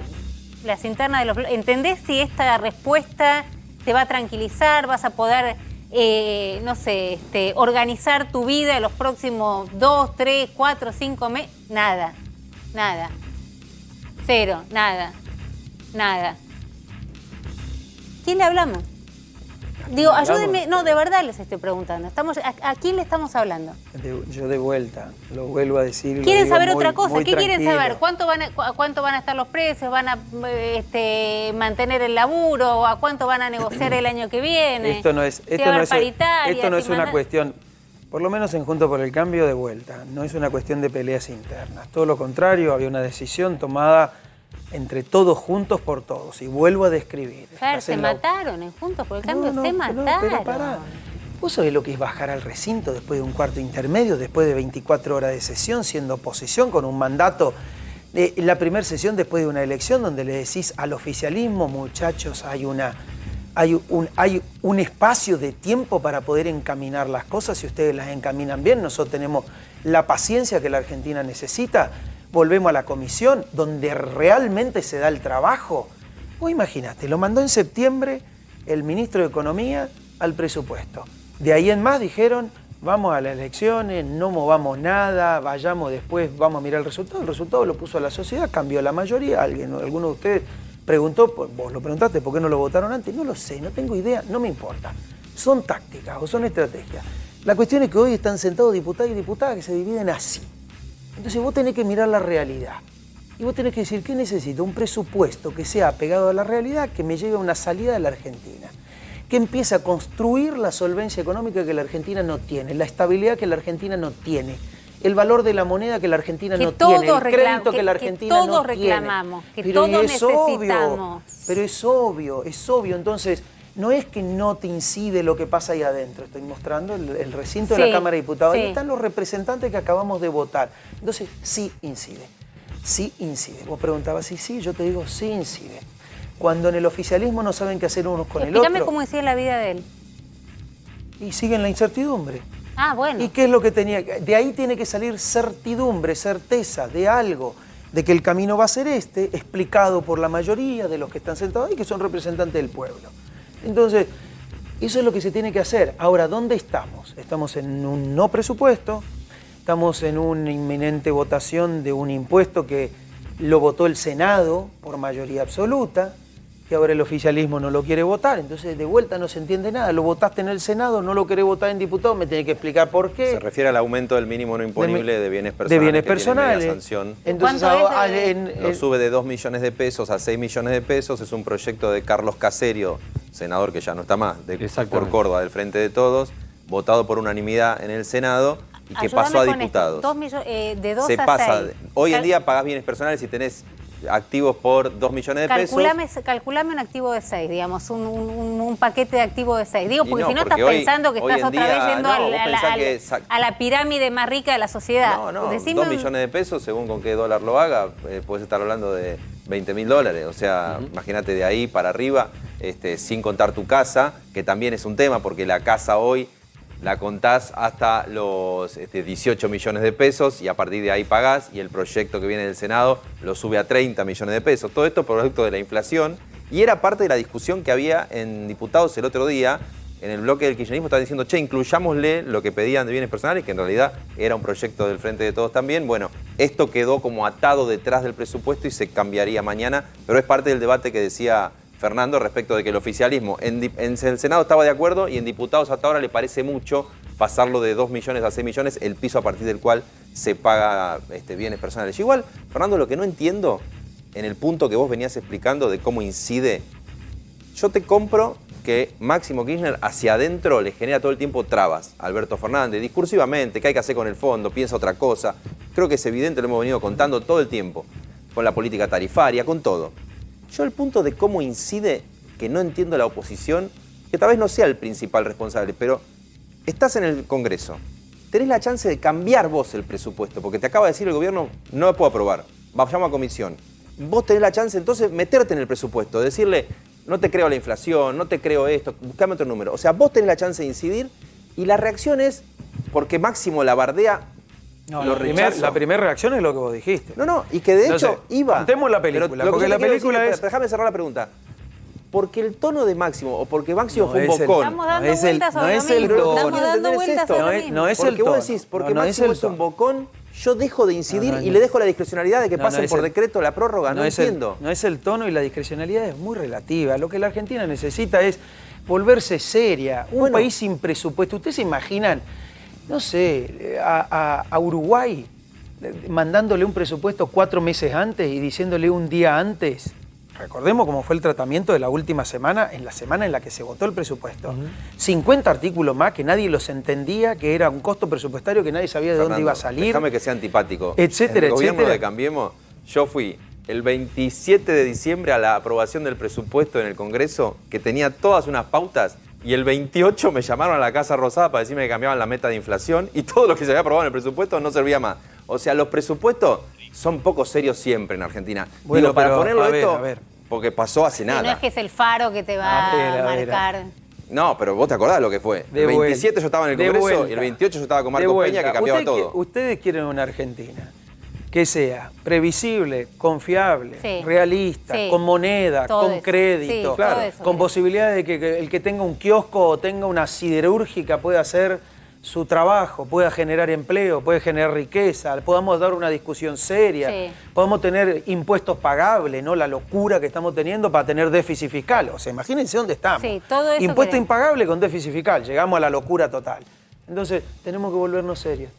las internas de los bloques? ¿Entendés si esta respuesta te va a tranquilizar, vas a poder, no sé, organizar tu vida en los próximos 2, 3, 4, 5 meses? Nada, nada, cero, nada, nada. ¿Quién le hablamos? Digo, ayúdenme, no, de verdad les estoy preguntando. ¿A quién le estamos hablando? Yo de vuelta, lo vuelvo a decir. y lo ¿Quieren digo saber muy- otra cosa? muy ¿Qué quieren tranquilo. saber? ¿A cuánto van a estar los precios? ¿Van a mantener el laburo? ¿A cuánto van a negociar el año que viene? Esto no es, ¿Si va a haber paritarias? esto no es ¿Si una manda- cuestión, por lo menos en Juntos por el Cambio, de vuelta, no es una cuestión de peleas internas. Todo lo contrario, había una decisión tomada entre todos juntos por todos. Y vuelvo a describir. Fer, Estás se en la- mataron en Juntos por el Cambio, No, se no, mataron. pero pará. ¿Vos sabés lo que es bajar al recinto después de un cuarto intermedio, después de 24 horas de sesión, siendo oposición, con un mandato? La primera sesión después de una elección donde le decís al oficialismo, muchachos, hay un espacio de tiempo para poder encaminar las cosas. Si ustedes las encaminan bien, nosotros tenemos la paciencia que la Argentina necesita. Volvemos a la comisión, donde realmente se da el trabajo. Vos imaginate, lo mandó en septiembre el ministro de Economía al presupuesto. De ahí en más dijeron, vamos a las elecciones, no movamos nada, vayamos después, vamos a mirar el resultado. El resultado lo puso a la sociedad, cambió la mayoría. Alguno de ustedes preguntó, vos lo preguntaste, ¿por qué no lo votaron antes? No lo sé, no tengo idea, no me importa. Son tácticas o son estrategias. La cuestión es que hoy están sentados diputados y diputadas que se dividen así. Entonces vos tenés que mirar la realidad. Y vos tenés que decir, ¿qué necesito? Un presupuesto que sea apegado a la realidad, que me lleve a una salida de la Argentina. Que empiece a construir la solvencia económica que la Argentina no tiene, la estabilidad que la Argentina no tiene, el valor de la moneda que la Argentina no tiene, el crédito que la Argentina no tiene. todos reclamamos, que Pero todos es obvio, necesitamos. pero es obvio. Entonces, no es que no te incide lo que pasa ahí adentro. Estoy mostrando el recinto de Sí, la Cámara de Diputados. sí. Ahí están los representantes que acabamos de votar. Entonces, sí incide. Sí incide. Vos preguntabas si sí, yo te digo sí incide. Cuando en el oficialismo no saben qué hacer unos con el Explícame otro. cómo decía la vida de él. Y siguen la incertidumbre. Ah, bueno. ¿Y qué es lo que tenía? De ahí tiene que salir certidumbre, certeza de algo, de que el camino va a ser explicado por la mayoría de los que están sentados ahí, que son representantes del pueblo. Entonces, eso es lo que se tiene que hacer. Ahora, ¿dónde estamos? Estamos en un no presupuesto, estamos en una inminente votación de un impuesto que lo votó el Senado por mayoría absoluta, que ahora el oficialismo no lo quiere votar, entonces de vuelta no se entiende nada. Lo votaste en el Senado, no lo querés votar en diputados, me tenés que explicar por qué. Se refiere al aumento del mínimo no imponible de bienes personales. De bienes que tiene personales. media sanción. Entonces, Lo sube de 2 millones de pesos a 6 millones de pesos. Es un proyecto de Carlos Caserio, senador que ya no está más, por Córdoba, del Frente de Todos, votado por unanimidad en el Senado y que pasó a diputados. De 2 Se a pasa. 6. Hoy en día pagás bienes personales si tenés activos por 2 millones de pesos. Calculame un activo de 6, digamos, un paquete de activo de 6. Digo, porque no, si no porque estás pensando que estás otra vez yendo a la pirámide más rica de la sociedad. No, 2 millones de pesos, según con qué dólar lo haga, puedes estar hablando de $20.000. O sea, imagínate de ahí para arriba, sin contar tu casa, que también es un tema, porque la casa hoy la contás hasta los 18 millones de pesos y a partir de ahí pagás, y el proyecto que viene del Senado lo sube a 30 millones de pesos. Todo esto producto de la inflación, y era parte de la discusión que había en diputados el otro día. En el bloque del kirchnerismo estaban diciendo, che, incluyámosle lo que pedían de bienes personales, que en realidad era un proyecto del Frente de Todos también. Bueno, esto quedó como atado detrás del presupuesto y se cambiaría mañana, pero es parte del debate que decía Fernando respecto de que el oficialismo en el Senado estaba de acuerdo y en diputados hasta ahora le parece mucho pasarlo de 2 millones a 6 millones, el piso a partir del cual se paga bienes personales. Igual, Fernando, lo que no entiendo en el punto que vos venías explicando de cómo incide, yo te compro que Máximo Kirchner hacia adentro le genera todo el tiempo trabas a Alberto Fernández, discursivamente, qué hay que hacer con el fondo, piensa otra cosa. Creo que es evidente, lo hemos venido contando todo el tiempo, con la política tarifaria, con todo. Yo el punto de cómo incide, que no entiendo la oposición, que tal vez no sea el principal responsable, pero estás en el Congreso, tenés la chance de cambiar vos el presupuesto, porque te acaba de decir el gobierno, no lo puedo aprobar, vayamos a comisión. Vos tenés la chance entonces meterte en el presupuesto, decirle, no te creo la inflación, no te creo esto, buscame otro número. O sea, vos tenés la chance de incidir y la reacción es, porque Máximo la bardea. No, la primera reacción es lo que vos dijiste. No, y que de hecho iba. Contemos la película, porque la película es... Déjame cerrar la pregunta. Porque el tono de Máximo, o porque Máximo fue un bocón. Estamos dando vueltas sobre lo mismo. Estamos dando vueltas sobre lo mismo. No es el Porque tono. vos decís, porque Máximo es un bocón, yo dejo de incidir y le dejo la discrecionalidad de que pasen por decreto la prórroga. No entiendo. No es el tono, y la discrecionalidad es muy relativa. Lo que la Argentina necesita es volverse seria. Un país sin presupuesto. ¿Ustedes se imaginan, no sé, a Uruguay mandándole un presupuesto 4 meses antes y diciéndole un día antes? Recordemos cómo fue el tratamiento de la última semana, en la semana en la que se votó el presupuesto. 50 artículos más que nadie los entendía, que era un costo presupuestario que nadie sabía de dónde iba a salir. Déjame que sea antipático. Etcétera, el gobierno etcétera. de Cambiemos, yo fui el 27 de diciembre a la aprobación del presupuesto en el Congreso, que tenía todas unas pautas, y el 28 me llamaron a la Casa Rosada para decirme que cambiaban la meta de inflación, y todo lo que se había aprobado en el presupuesto no servía más. O sea, los presupuestos son poco serios siempre en Argentina. Bueno, digo, para pero, ponerlo a ver, esto, a ver. Porque pasó hace nada. No es que es el faro que te va a marcar. No, pero vos te acordás lo que fue. El 27 yo estaba en el Congreso y el 28 yo estaba con Marcos Peña, que cambiaba todo. Ustedes quieren una Argentina que sea previsible, confiable, realista, con moneda, con crédito, con posibilidad de que el que tenga un kiosco o tenga una siderúrgica pueda hacer su trabajo, pueda generar empleo, puede generar riqueza, podamos dar una discusión seria, podamos tener impuestos pagables, no la locura que estamos teniendo para tener déficit fiscal. O sea, imagínense dónde estamos. Todo eso impuesto impagable con déficit fiscal, llegamos a la locura total. Entonces, tenemos que volvernos serios.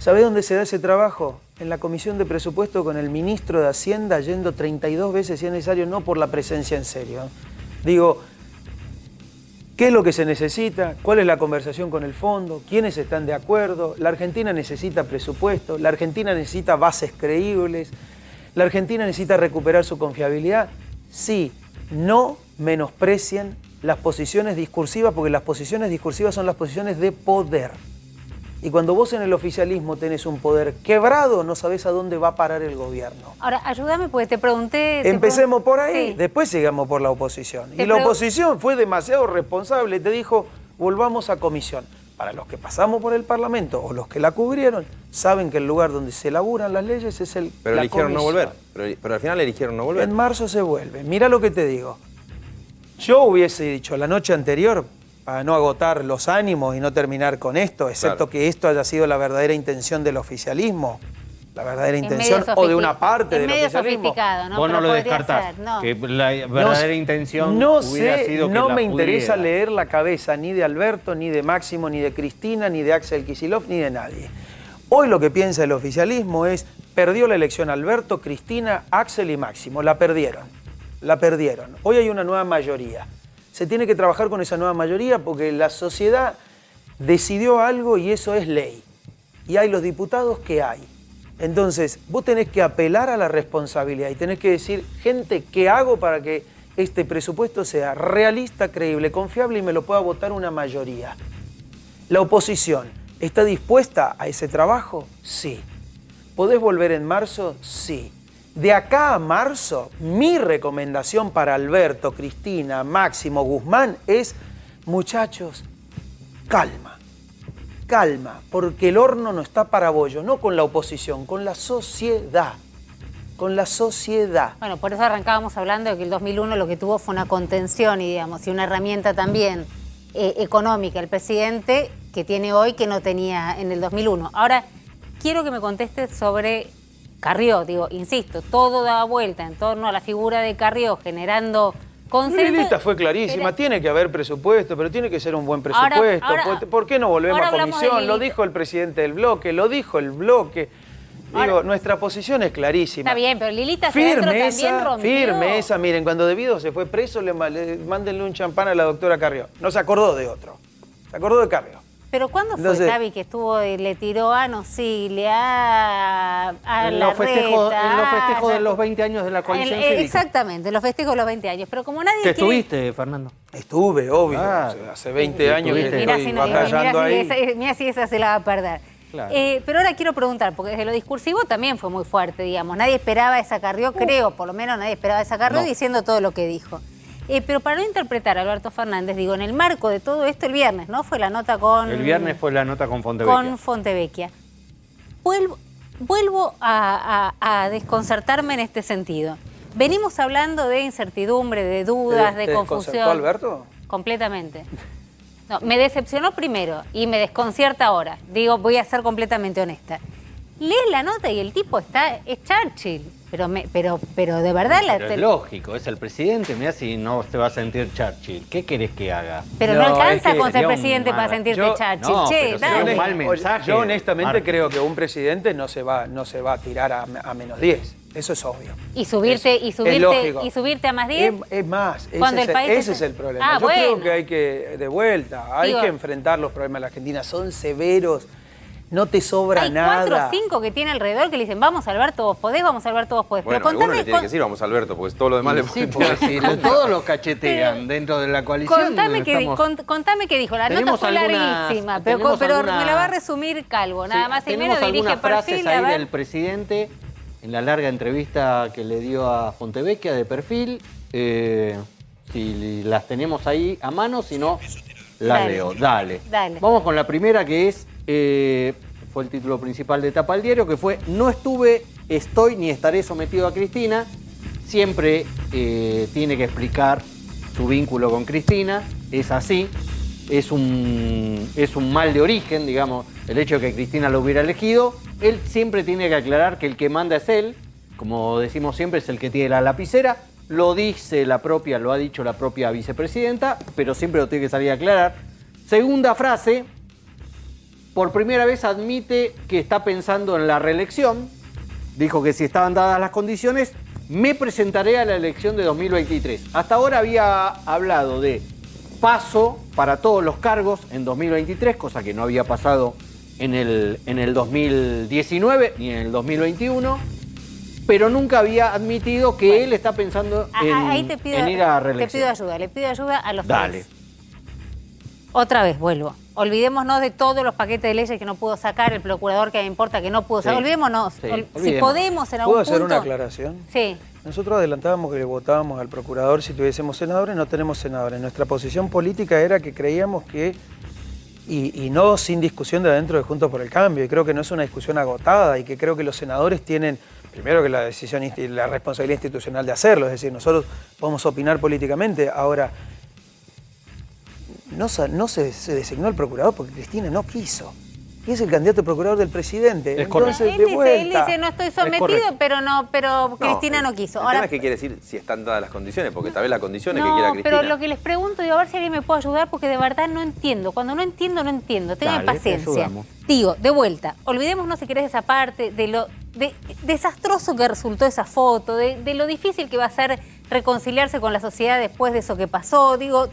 ¿Sabés dónde se da ese trabajo? En la Comisión de Presupuesto, con el ministro de Hacienda yendo 32 veces si es necesario, no por la presencia en serio. Digo, ¿qué es lo que se necesita? ¿Cuál es la conversación con el fondo? ¿Quiénes están de acuerdo? La Argentina necesita presupuesto, la Argentina necesita bases creíbles, la Argentina necesita recuperar su confiabilidad. Sí, no menosprecien las posiciones discursivas, porque las posiciones discursivas son las posiciones de poder. Y cuando vos en el oficialismo tenés un poder quebrado, no sabés a dónde va a parar el gobierno. Ahora, ayúdame, porque te pregunté... Empecemos por ahí, después sigamos por la oposición. Y la oposición fue demasiado responsable, te dijo, volvamos a comisión. Para los que pasamos por el Parlamento o los que la cubrieron, saben que el lugar donde se elaboran las leyes es el Pero eligieron no volver, pero al final eligieron no volver. En marzo se vuelve. Mirá lo que te digo. Yo hubiese dicho la noche anterior, para no agotar los ánimos y no terminar con esto, excepto que esto haya sido la verdadera intención del oficialismo, la verdadera Es intención medio o de una parte es del medio oficialismo. sofisticado, ¿no? Vos no Pero lo podría descartás, ser, no. que la verdadera intención No hubiera sé, sido que no la me interesa pudiera. leer la cabeza ni de Alberto, ni de Máximo, ni de Cristina, ni de Axel Kicillof, ni de nadie. Hoy lo que piensa el oficialismo es, perdió la elección Alberto, Cristina, Axel y Máximo, la perdieron. Hoy hay una nueva mayoría. Se tiene que trabajar con esa nueva mayoría porque la sociedad decidió algo y eso es ley. Y hay los diputados que hay. Entonces, vos tenés que apelar a la responsabilidad y tenés que decir, gente, ¿qué hago para que este presupuesto sea realista, creíble, confiable y me lo pueda votar una mayoría? La oposición, ¿está dispuesta a ese trabajo? Sí. ¿Podés volver en marzo? Sí. De acá a marzo, mi recomendación para Alberto, Cristina, Máximo, Guzmán es, muchachos, calma. Calma, porque el horno no está para bollo, no con la oposición, con la sociedad. Con la sociedad. Bueno, por eso arrancábamos hablando de que el 2001 lo que tuvo fue una contención y, digamos, y una herramienta también económica, el presidente, que tiene hoy que no tenía en el 2001. Ahora, quiero que me contestes sobre Carrió. Digo, insisto, todo da vuelta en torno a la figura de Carrió, generando consenso. Mi lista fue clarísima, tiene que haber presupuesto, pero tiene que ser un buen presupuesto. Ahora, ¿Por qué no volvemos ahora a hablamos de comisión? Lo Lilita. dijo el presidente del bloque, lo dijo el bloque. Digo, nuestra posición es clarísima. Está bien, pero Lilita hacia adentro también rompió. Firmeza. Miren, cuando Debido se fue preso, mándenle un champán a la doctora Carrió. No se acordó de otro. Se acordó de Carrió. Pero ¿cuándo fue, Entonces, Tavi, que estuvo y le tiró a Nocilia, a En la los festejos de los 20 años de la coalición cívica. Exactamente, los festejos de los 20 años. Pero como nadie ¿Te quiere... estuviste, Fernando? Estuve, obvio. Ah, hace 20 años que estuviste. estoy batallando ahí. Mira si esa se la va a perder. Claro. Pero ahora quiero preguntar, porque desde lo discursivo también fue muy fuerte, digamos. Nadie esperaba esa Carrió, creo, por lo menos nadie esperaba esa Carrió diciendo todo lo que dijo. Pero para no interpretar a Alberto Fernández, digo, en el marco de todo esto, el viernes, ¿no? Fue la nota con... El viernes fue la nota con Fontevecchia. Con Fontevecchia. Vuelvo a desconcertarme en este sentido. Venimos hablando de incertidumbre, de dudas, de ¿Te confusión. desconcertó, Alberto? Completamente. No, me decepcionó primero y me desconcierta ahora. Digo, voy a ser completamente honesta. Lees la nota y el tipo es Churchill. Pero de verdad... Pero es lógico, es el presidente, mirá si no se va a sentir Churchill. ¿Qué querés que haga? Pero no alcanza es que con ser sería un presidente para mal- sentirte yo- Churchill. no, Che, pero sería dale. un mal mensaje. Yo honestamente Marco. creo que un presidente no se va a tirar a menos 10. Eso es obvio. Y subirte, Es lógico. y subirte a más 10. Es más, Cuando el país ese es el problema. Ah, Yo bueno. creo que hay que, de vuelta, hay Digo- que enfrentar los problemas de la Argentina. Son severos, no te sobra Hay nada. 4 o 5 que tiene alrededor que le dicen, vamos Alberto, vos podés, vamos Alberto, vos podés. Bueno, Pero alguno contame, le tiene que decir, vamos Alberto, porque todo lo demás le Sí, puede porque tirar. si todos los cachetean dentro de la coalición. contame estamos- contame qué dijo. La nota Tenemos fue algunas- larguísima, tenemos pero alguna- me la va a resumir Calvo. Nada Sí, más y tenemos menos dirige algunas frases perfil. ahí A ver. del presidente en la larga entrevista que le dio a Fontevecchia de perfil. Si las tenemos ahí a mano, si no, las Dale. leo. Dale. Dale. Vamos con la primera, que es, fue el título principal de Tapa al Diario, que fue: no estuve, estoy ni estaré sometido a Cristina. Siempre tiene que explicar su vínculo con Cristina. Es así. Es un mal de origen, digamos, el hecho de que Cristina lo hubiera elegido. Él siempre tiene que aclarar que el que manda es él. Como decimos siempre, es el que tiene la lapicera. Lo ha dicho la propia vicepresidenta, pero siempre lo tiene que salir a aclarar. Segunda frase: por primera vez admite que está pensando en la reelección. Dijo que si estaban dadas las condiciones, me presentaré a la elección de 2023. Hasta ahora había hablado de paso para todos los cargos en 2023, cosa que no había pasado en el 2019 ni en el 2021, pero nunca había admitido que él está pensando Ahí en te pido, ir a te reelección. pido ayuda, le pido ayuda a los Dale. tres. Otra vez vuelvo. Olvidémonos de todos los paquetes de leyes que no pudo sacar, el procurador que me importa que no pudo sacar. Sí. Olvidémonos. Sí, Si olvidémonos. podemos en algún ¿Puedo punto... hacer una aclaración? Sí. Nosotros adelantábamos que le votábamos al procurador si tuviésemos senadores, no tenemos senadores. Nuestra posición política era que creíamos que, y no sin discusión de adentro de Juntos por el Cambio, y creo que no es una discusión agotada, y que creo que los senadores tienen, primero que la decisión y la responsabilidad institucional de hacerlo, es decir, nosotros podemos opinar políticamente. Ahora, no se designó el procurador porque Cristina no quiso. y es el candidato a procurador del presidente. Es correcto. Entonces, Él de vuelta. dice, no estoy correcto. sometido, pero Cristina no quiso. El Ahora, tema es que quiere decir si están dadas las condiciones, porque tal vez las condiciones que quiera no, Cristina. pero lo que les pregunto, digo, a ver si alguien me puede ayudar, porque de verdad no entiendo. Cuando no entiendo, no entiendo. Tengan Dale, te paciencia. ayudamos. Digo, de vuelta, olvidémonos si querés esa parte de lo desastroso que resultó esa foto, de lo difícil que va a ser reconciliarse con la sociedad después de eso que pasó. Digo,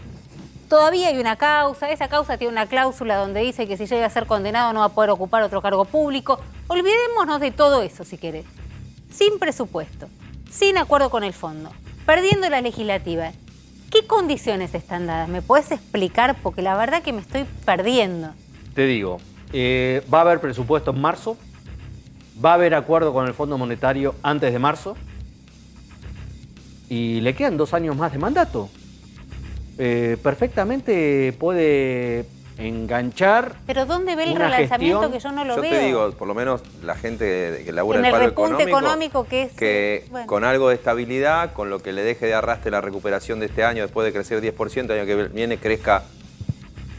todavía hay una causa, esa causa tiene una cláusula donde dice que si llega a ser condenado no va a poder ocupar otro cargo público. Olvidémonos de todo eso, si querés. Sin presupuesto, sin acuerdo con el fondo, perdiendo la legislativa. ¿Qué condiciones están dadas? ¿Me podés explicar? Porque la verdad que me estoy perdiendo. Te digo, va a haber presupuesto en marzo, va a haber acuerdo con el Fondo Monetario antes de marzo y le quedan 2 años más de mandato. Perfectamente puede enganchar. Pero ¿dónde ve el una relanzamiento gestión? que yo no lo Yo veo? te digo, por lo menos la gente que labura En el el palo repunte económico que es, que bueno. con algo de estabilidad, con lo que le deje de arrastre la recuperación de este año, después de crecer 10%, el año que viene crezca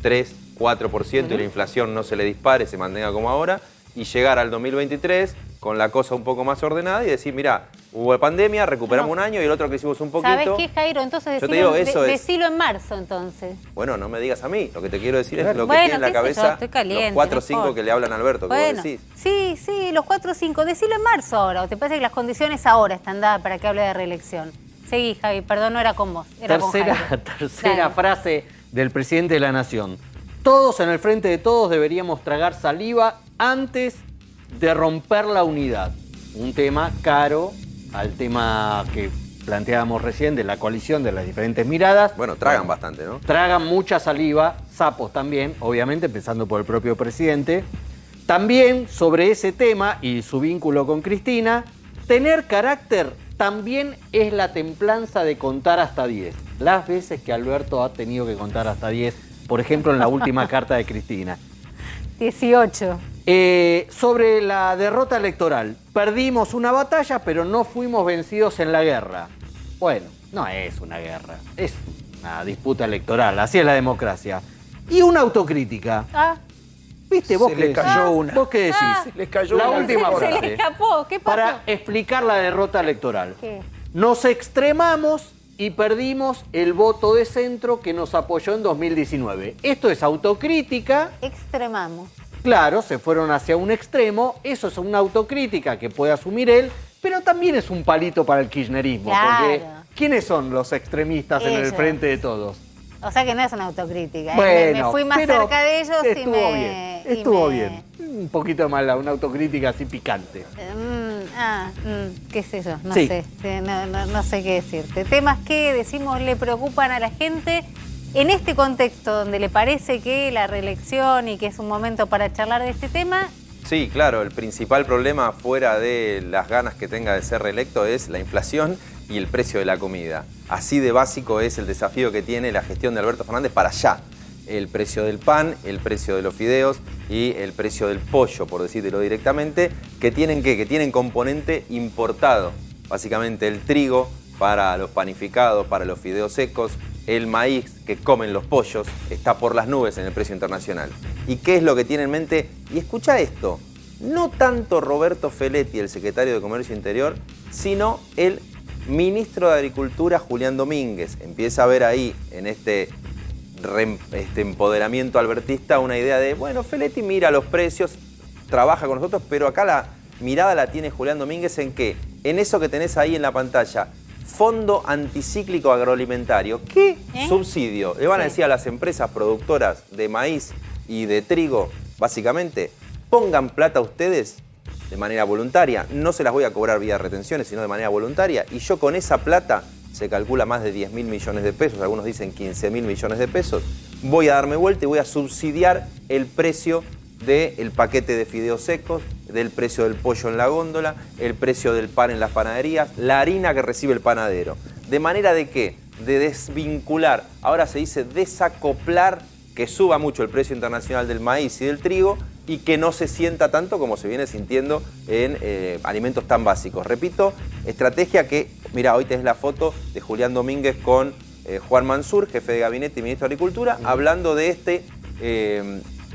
3, 4% y la inflación no se le dispare, se mantenga como ahora, y llegar al 2023 con la cosa un poco más ordenada y decir, mira, hubo pandemia, recuperamos un año y el otro que hicimos un poquito. ¿Sabes qué, Jairo? Entonces Yo te digo, eso es- decilo en marzo, entonces. Bueno, no me digas a mí, lo que te quiero decir es lo que Bueno, tiene en la qué sé yo, cabeza estoy caliente, los 4 o no 5 importa. que le hablan a Alberto, que Bueno, vos decís. sí, los 4 o 5. Decilo en marzo ahora. ¿O te parece que las condiciones ahora están dadas para que hable de reelección? Seguí, Javi, perdón, no era con vos, era con Jairo. Tercera Dale. frase del presidente de la Nación. Todos en el frente de todos deberíamos tragar saliva antes de romper la unidad. Un tema caro al tema que planteábamos recién de la coalición de las diferentes miradas. Bueno, tragan bastante, ¿no? Tragan mucha saliva, sapos también, obviamente, empezando por el propio presidente. También sobre ese tema y su vínculo con Cristina, tener carácter también es la templanza de contar hasta 10. Las veces que Alberto ha tenido que contar hasta 10, por ejemplo, en la última carta de Cristina. 18. Sobre la derrota electoral, perdimos una batalla, pero no fuimos vencidos en la guerra. Bueno, no es una guerra, es una disputa electoral, así es la democracia. Y una autocrítica. Ah, ¿Viste? ¿Vos Se qué le decís? cayó una. ¿Vos qué decís? Se les cayó La una. última se frase. le escapó. ¿Qué pasó? Para explicar la derrota electoral. ¿Qué? Nos extremamos y perdimos el voto de centro que nos apoyó en 2019. Esto es autocrítica. Extremamos. Claro, se fueron hacia un extremo. Eso es una autocrítica que puede asumir él, pero también es un palito para el kirchnerismo. Claro. Porque ¿quiénes son los extremistas en el Ellos. frente de todos? O sea que no es una autocrítica. ¿eh? Bueno, me fui más pero cerca de ellos y estuvo me... bien. y Estuvo me- bien. Un poquito mala, una autocrítica así picante. Qué sé yo, no Sí. sé, no sé qué decirte. Temas que, decimos, le preocupan a la gente en este contexto donde le parece que la reelección y que es un momento para charlar de este tema. Sí, claro, el principal problema fuera de las ganas que tenga de ser reelecto es la inflación y el precio de la comida. Así de básico es el desafío que tiene la gestión de Alberto Fernández para allá. El precio del pan, el precio de los fideos y el precio del pollo, por decírtelo directamente, que tienen ¿qué? Que tienen componente importado. Básicamente el trigo para los panificados, para los fideos secos, el maíz que comen los pollos está por las nubes en el precio internacional. ¿Y qué es lo que tiene en mente? Y escucha esto, no tanto Roberto Feletti, el secretario de Comercio Interior, sino el ministro de Agricultura, Julián Domínguez. Empieza a ver ahí, en este empoderamiento albertista, una idea de, bueno, Feletti mira los precios, trabaja con nosotros, pero acá la mirada la tiene Julián Domínguez en qué, en eso que tenés ahí en la pantalla, Fondo Anticíclico Agroalimentario. ¿Qué subsidio le van a decir a las empresas productoras de maíz y de trigo? Básicamente, pongan plata ustedes de manera voluntaria, no se las voy a cobrar vía retenciones, sino de manera voluntaria, y yo con esa plata, se calcula más de 10.000 millones de pesos, algunos dicen 15.000 millones de pesos, voy a darme vuelta y voy a subsidiar el precio del paquete de fideos secos, del precio del pollo en la góndola, el precio del pan en las panaderías, la harina que recibe el panadero. ¿De manera de qué? De desvincular, ahora se dice desacoplar, que suba mucho el precio internacional del maíz y del trigo y que no se sienta tanto como se viene sintiendo en alimentos tan básicos. Repito, estrategia que, mira, hoy tenés la foto de Julián Domínguez con Juan Mansur, jefe de gabinete y ministro de Agricultura, hablando de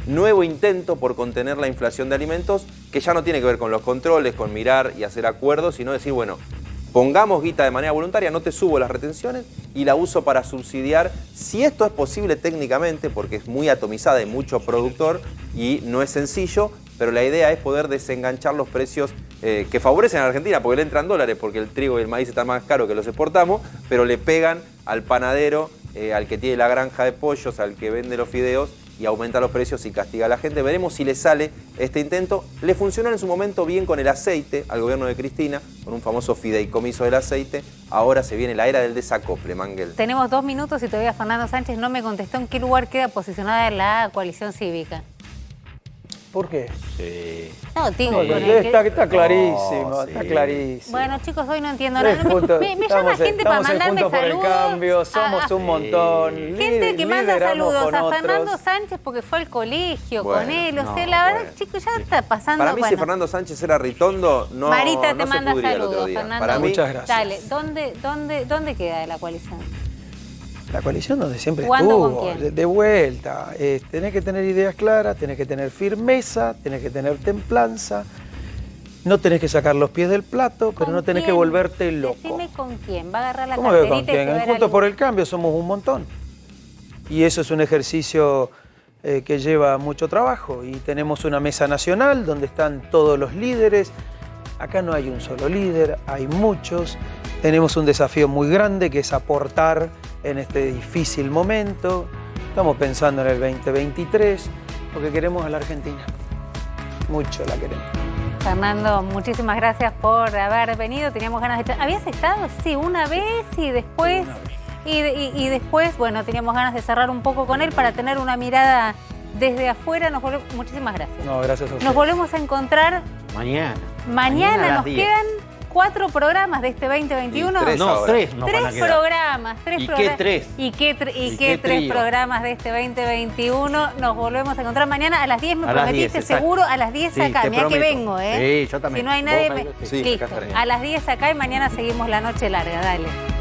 nuevo intento por contener la inflación de alimentos, que ya no tiene que ver con los controles, con mirar y hacer acuerdos, sino decir, bueno, pongamos guita de manera voluntaria, no te subo las retenciones y la uso para subsidiar, si esto es posible técnicamente, porque es muy atomizada y mucho productor y no es sencillo, pero la idea es poder desenganchar los precios que favorecen a la Argentina, porque le entran dólares, porque el trigo y el maíz están más caros que los exportamos, pero le pegan al panadero, al que tiene la granja de pollos, al que vende los fideos, y aumenta los precios y castiga a la gente. Veremos si le sale este intento. Le funcionó en su momento bien con el aceite al gobierno de Cristina, con un famoso fideicomiso del aceite. Ahora se viene la era del desacople, Manguel. Tenemos 2 minutos y todavía Fernando Sánchez no me contestó en qué lugar queda posicionada la coalición cívica. ¿Por qué? No, Tingo, No, con el que... está clarísimo, No, está sí. clarísimo. Bueno, chicos, hoy no entiendo 3 nada. puntos. Me llama gente para estamos en mandarme Juntos por el saludos. Cambio, somos un montón. Gente que manda lideramos saludos con a otros. Fernando Sánchez porque fue al colegio Bueno, con él. O sea, no, la verdad, bueno. chicos, ya está pasando. Para mí, si bueno. Fernando Sánchez era Ritondo, no, Marita te no se manda pudría el otro saludos, día. Fernando. Para mí, Muchas gracias. Dale, ¿dónde queda la coalición? La coalición donde siempre ¿Jugando estuvo, con quién? de vuelta. Tenés que tener ideas claras, tenés que tener firmeza, tenés que tener templanza. No tenés que sacar los pies del plato, pero ¿Con no tenés que quién? volverte loco. Decime con quién. Va a agarrar la ¿Cómo que con carterita y quién? se va a En ir Juntos al- por el Cambio somos un montón. Y eso es un ejercicio que lleva mucho trabajo. Y tenemos una mesa nacional donde están todos los líderes. Acá no hay un solo líder, hay muchos. Tenemos un desafío muy grande que es aportar en este difícil momento. Estamos pensando en el 2023, porque queremos a la Argentina. Mucho la queremos. Fernando, muchísimas gracias por haber venido. Teníamos ganas de... ¿Habías estado? Sí, una vez y después... Y después, bueno, teníamos ganas de cerrar un poco con él para tener una mirada desde afuera. Muchísimas gracias. No, gracias a ustedes. Nos volvemos a encontrar Mañana. mañana. a las Nos 10. quedan 4 programas de este 2021. Y 3 No, ahora. 3 nos van a 3 quedar. programas. ¿Y qué programas. 3? ¿Y qué 3 trío? programas de este 2021? Nos volvemos a encontrar mañana a las 10. Me A las prometiste 10, exacto. seguro a las 10 Sí, acá. te Mirá que prometo. vengo, ¿eh? Sí, yo también. Si no hay nadie, Vos, me... Jairo, sí. Sí, listo. acá estaré. A las 10 acá y mañana seguimos la noche larga. Dale.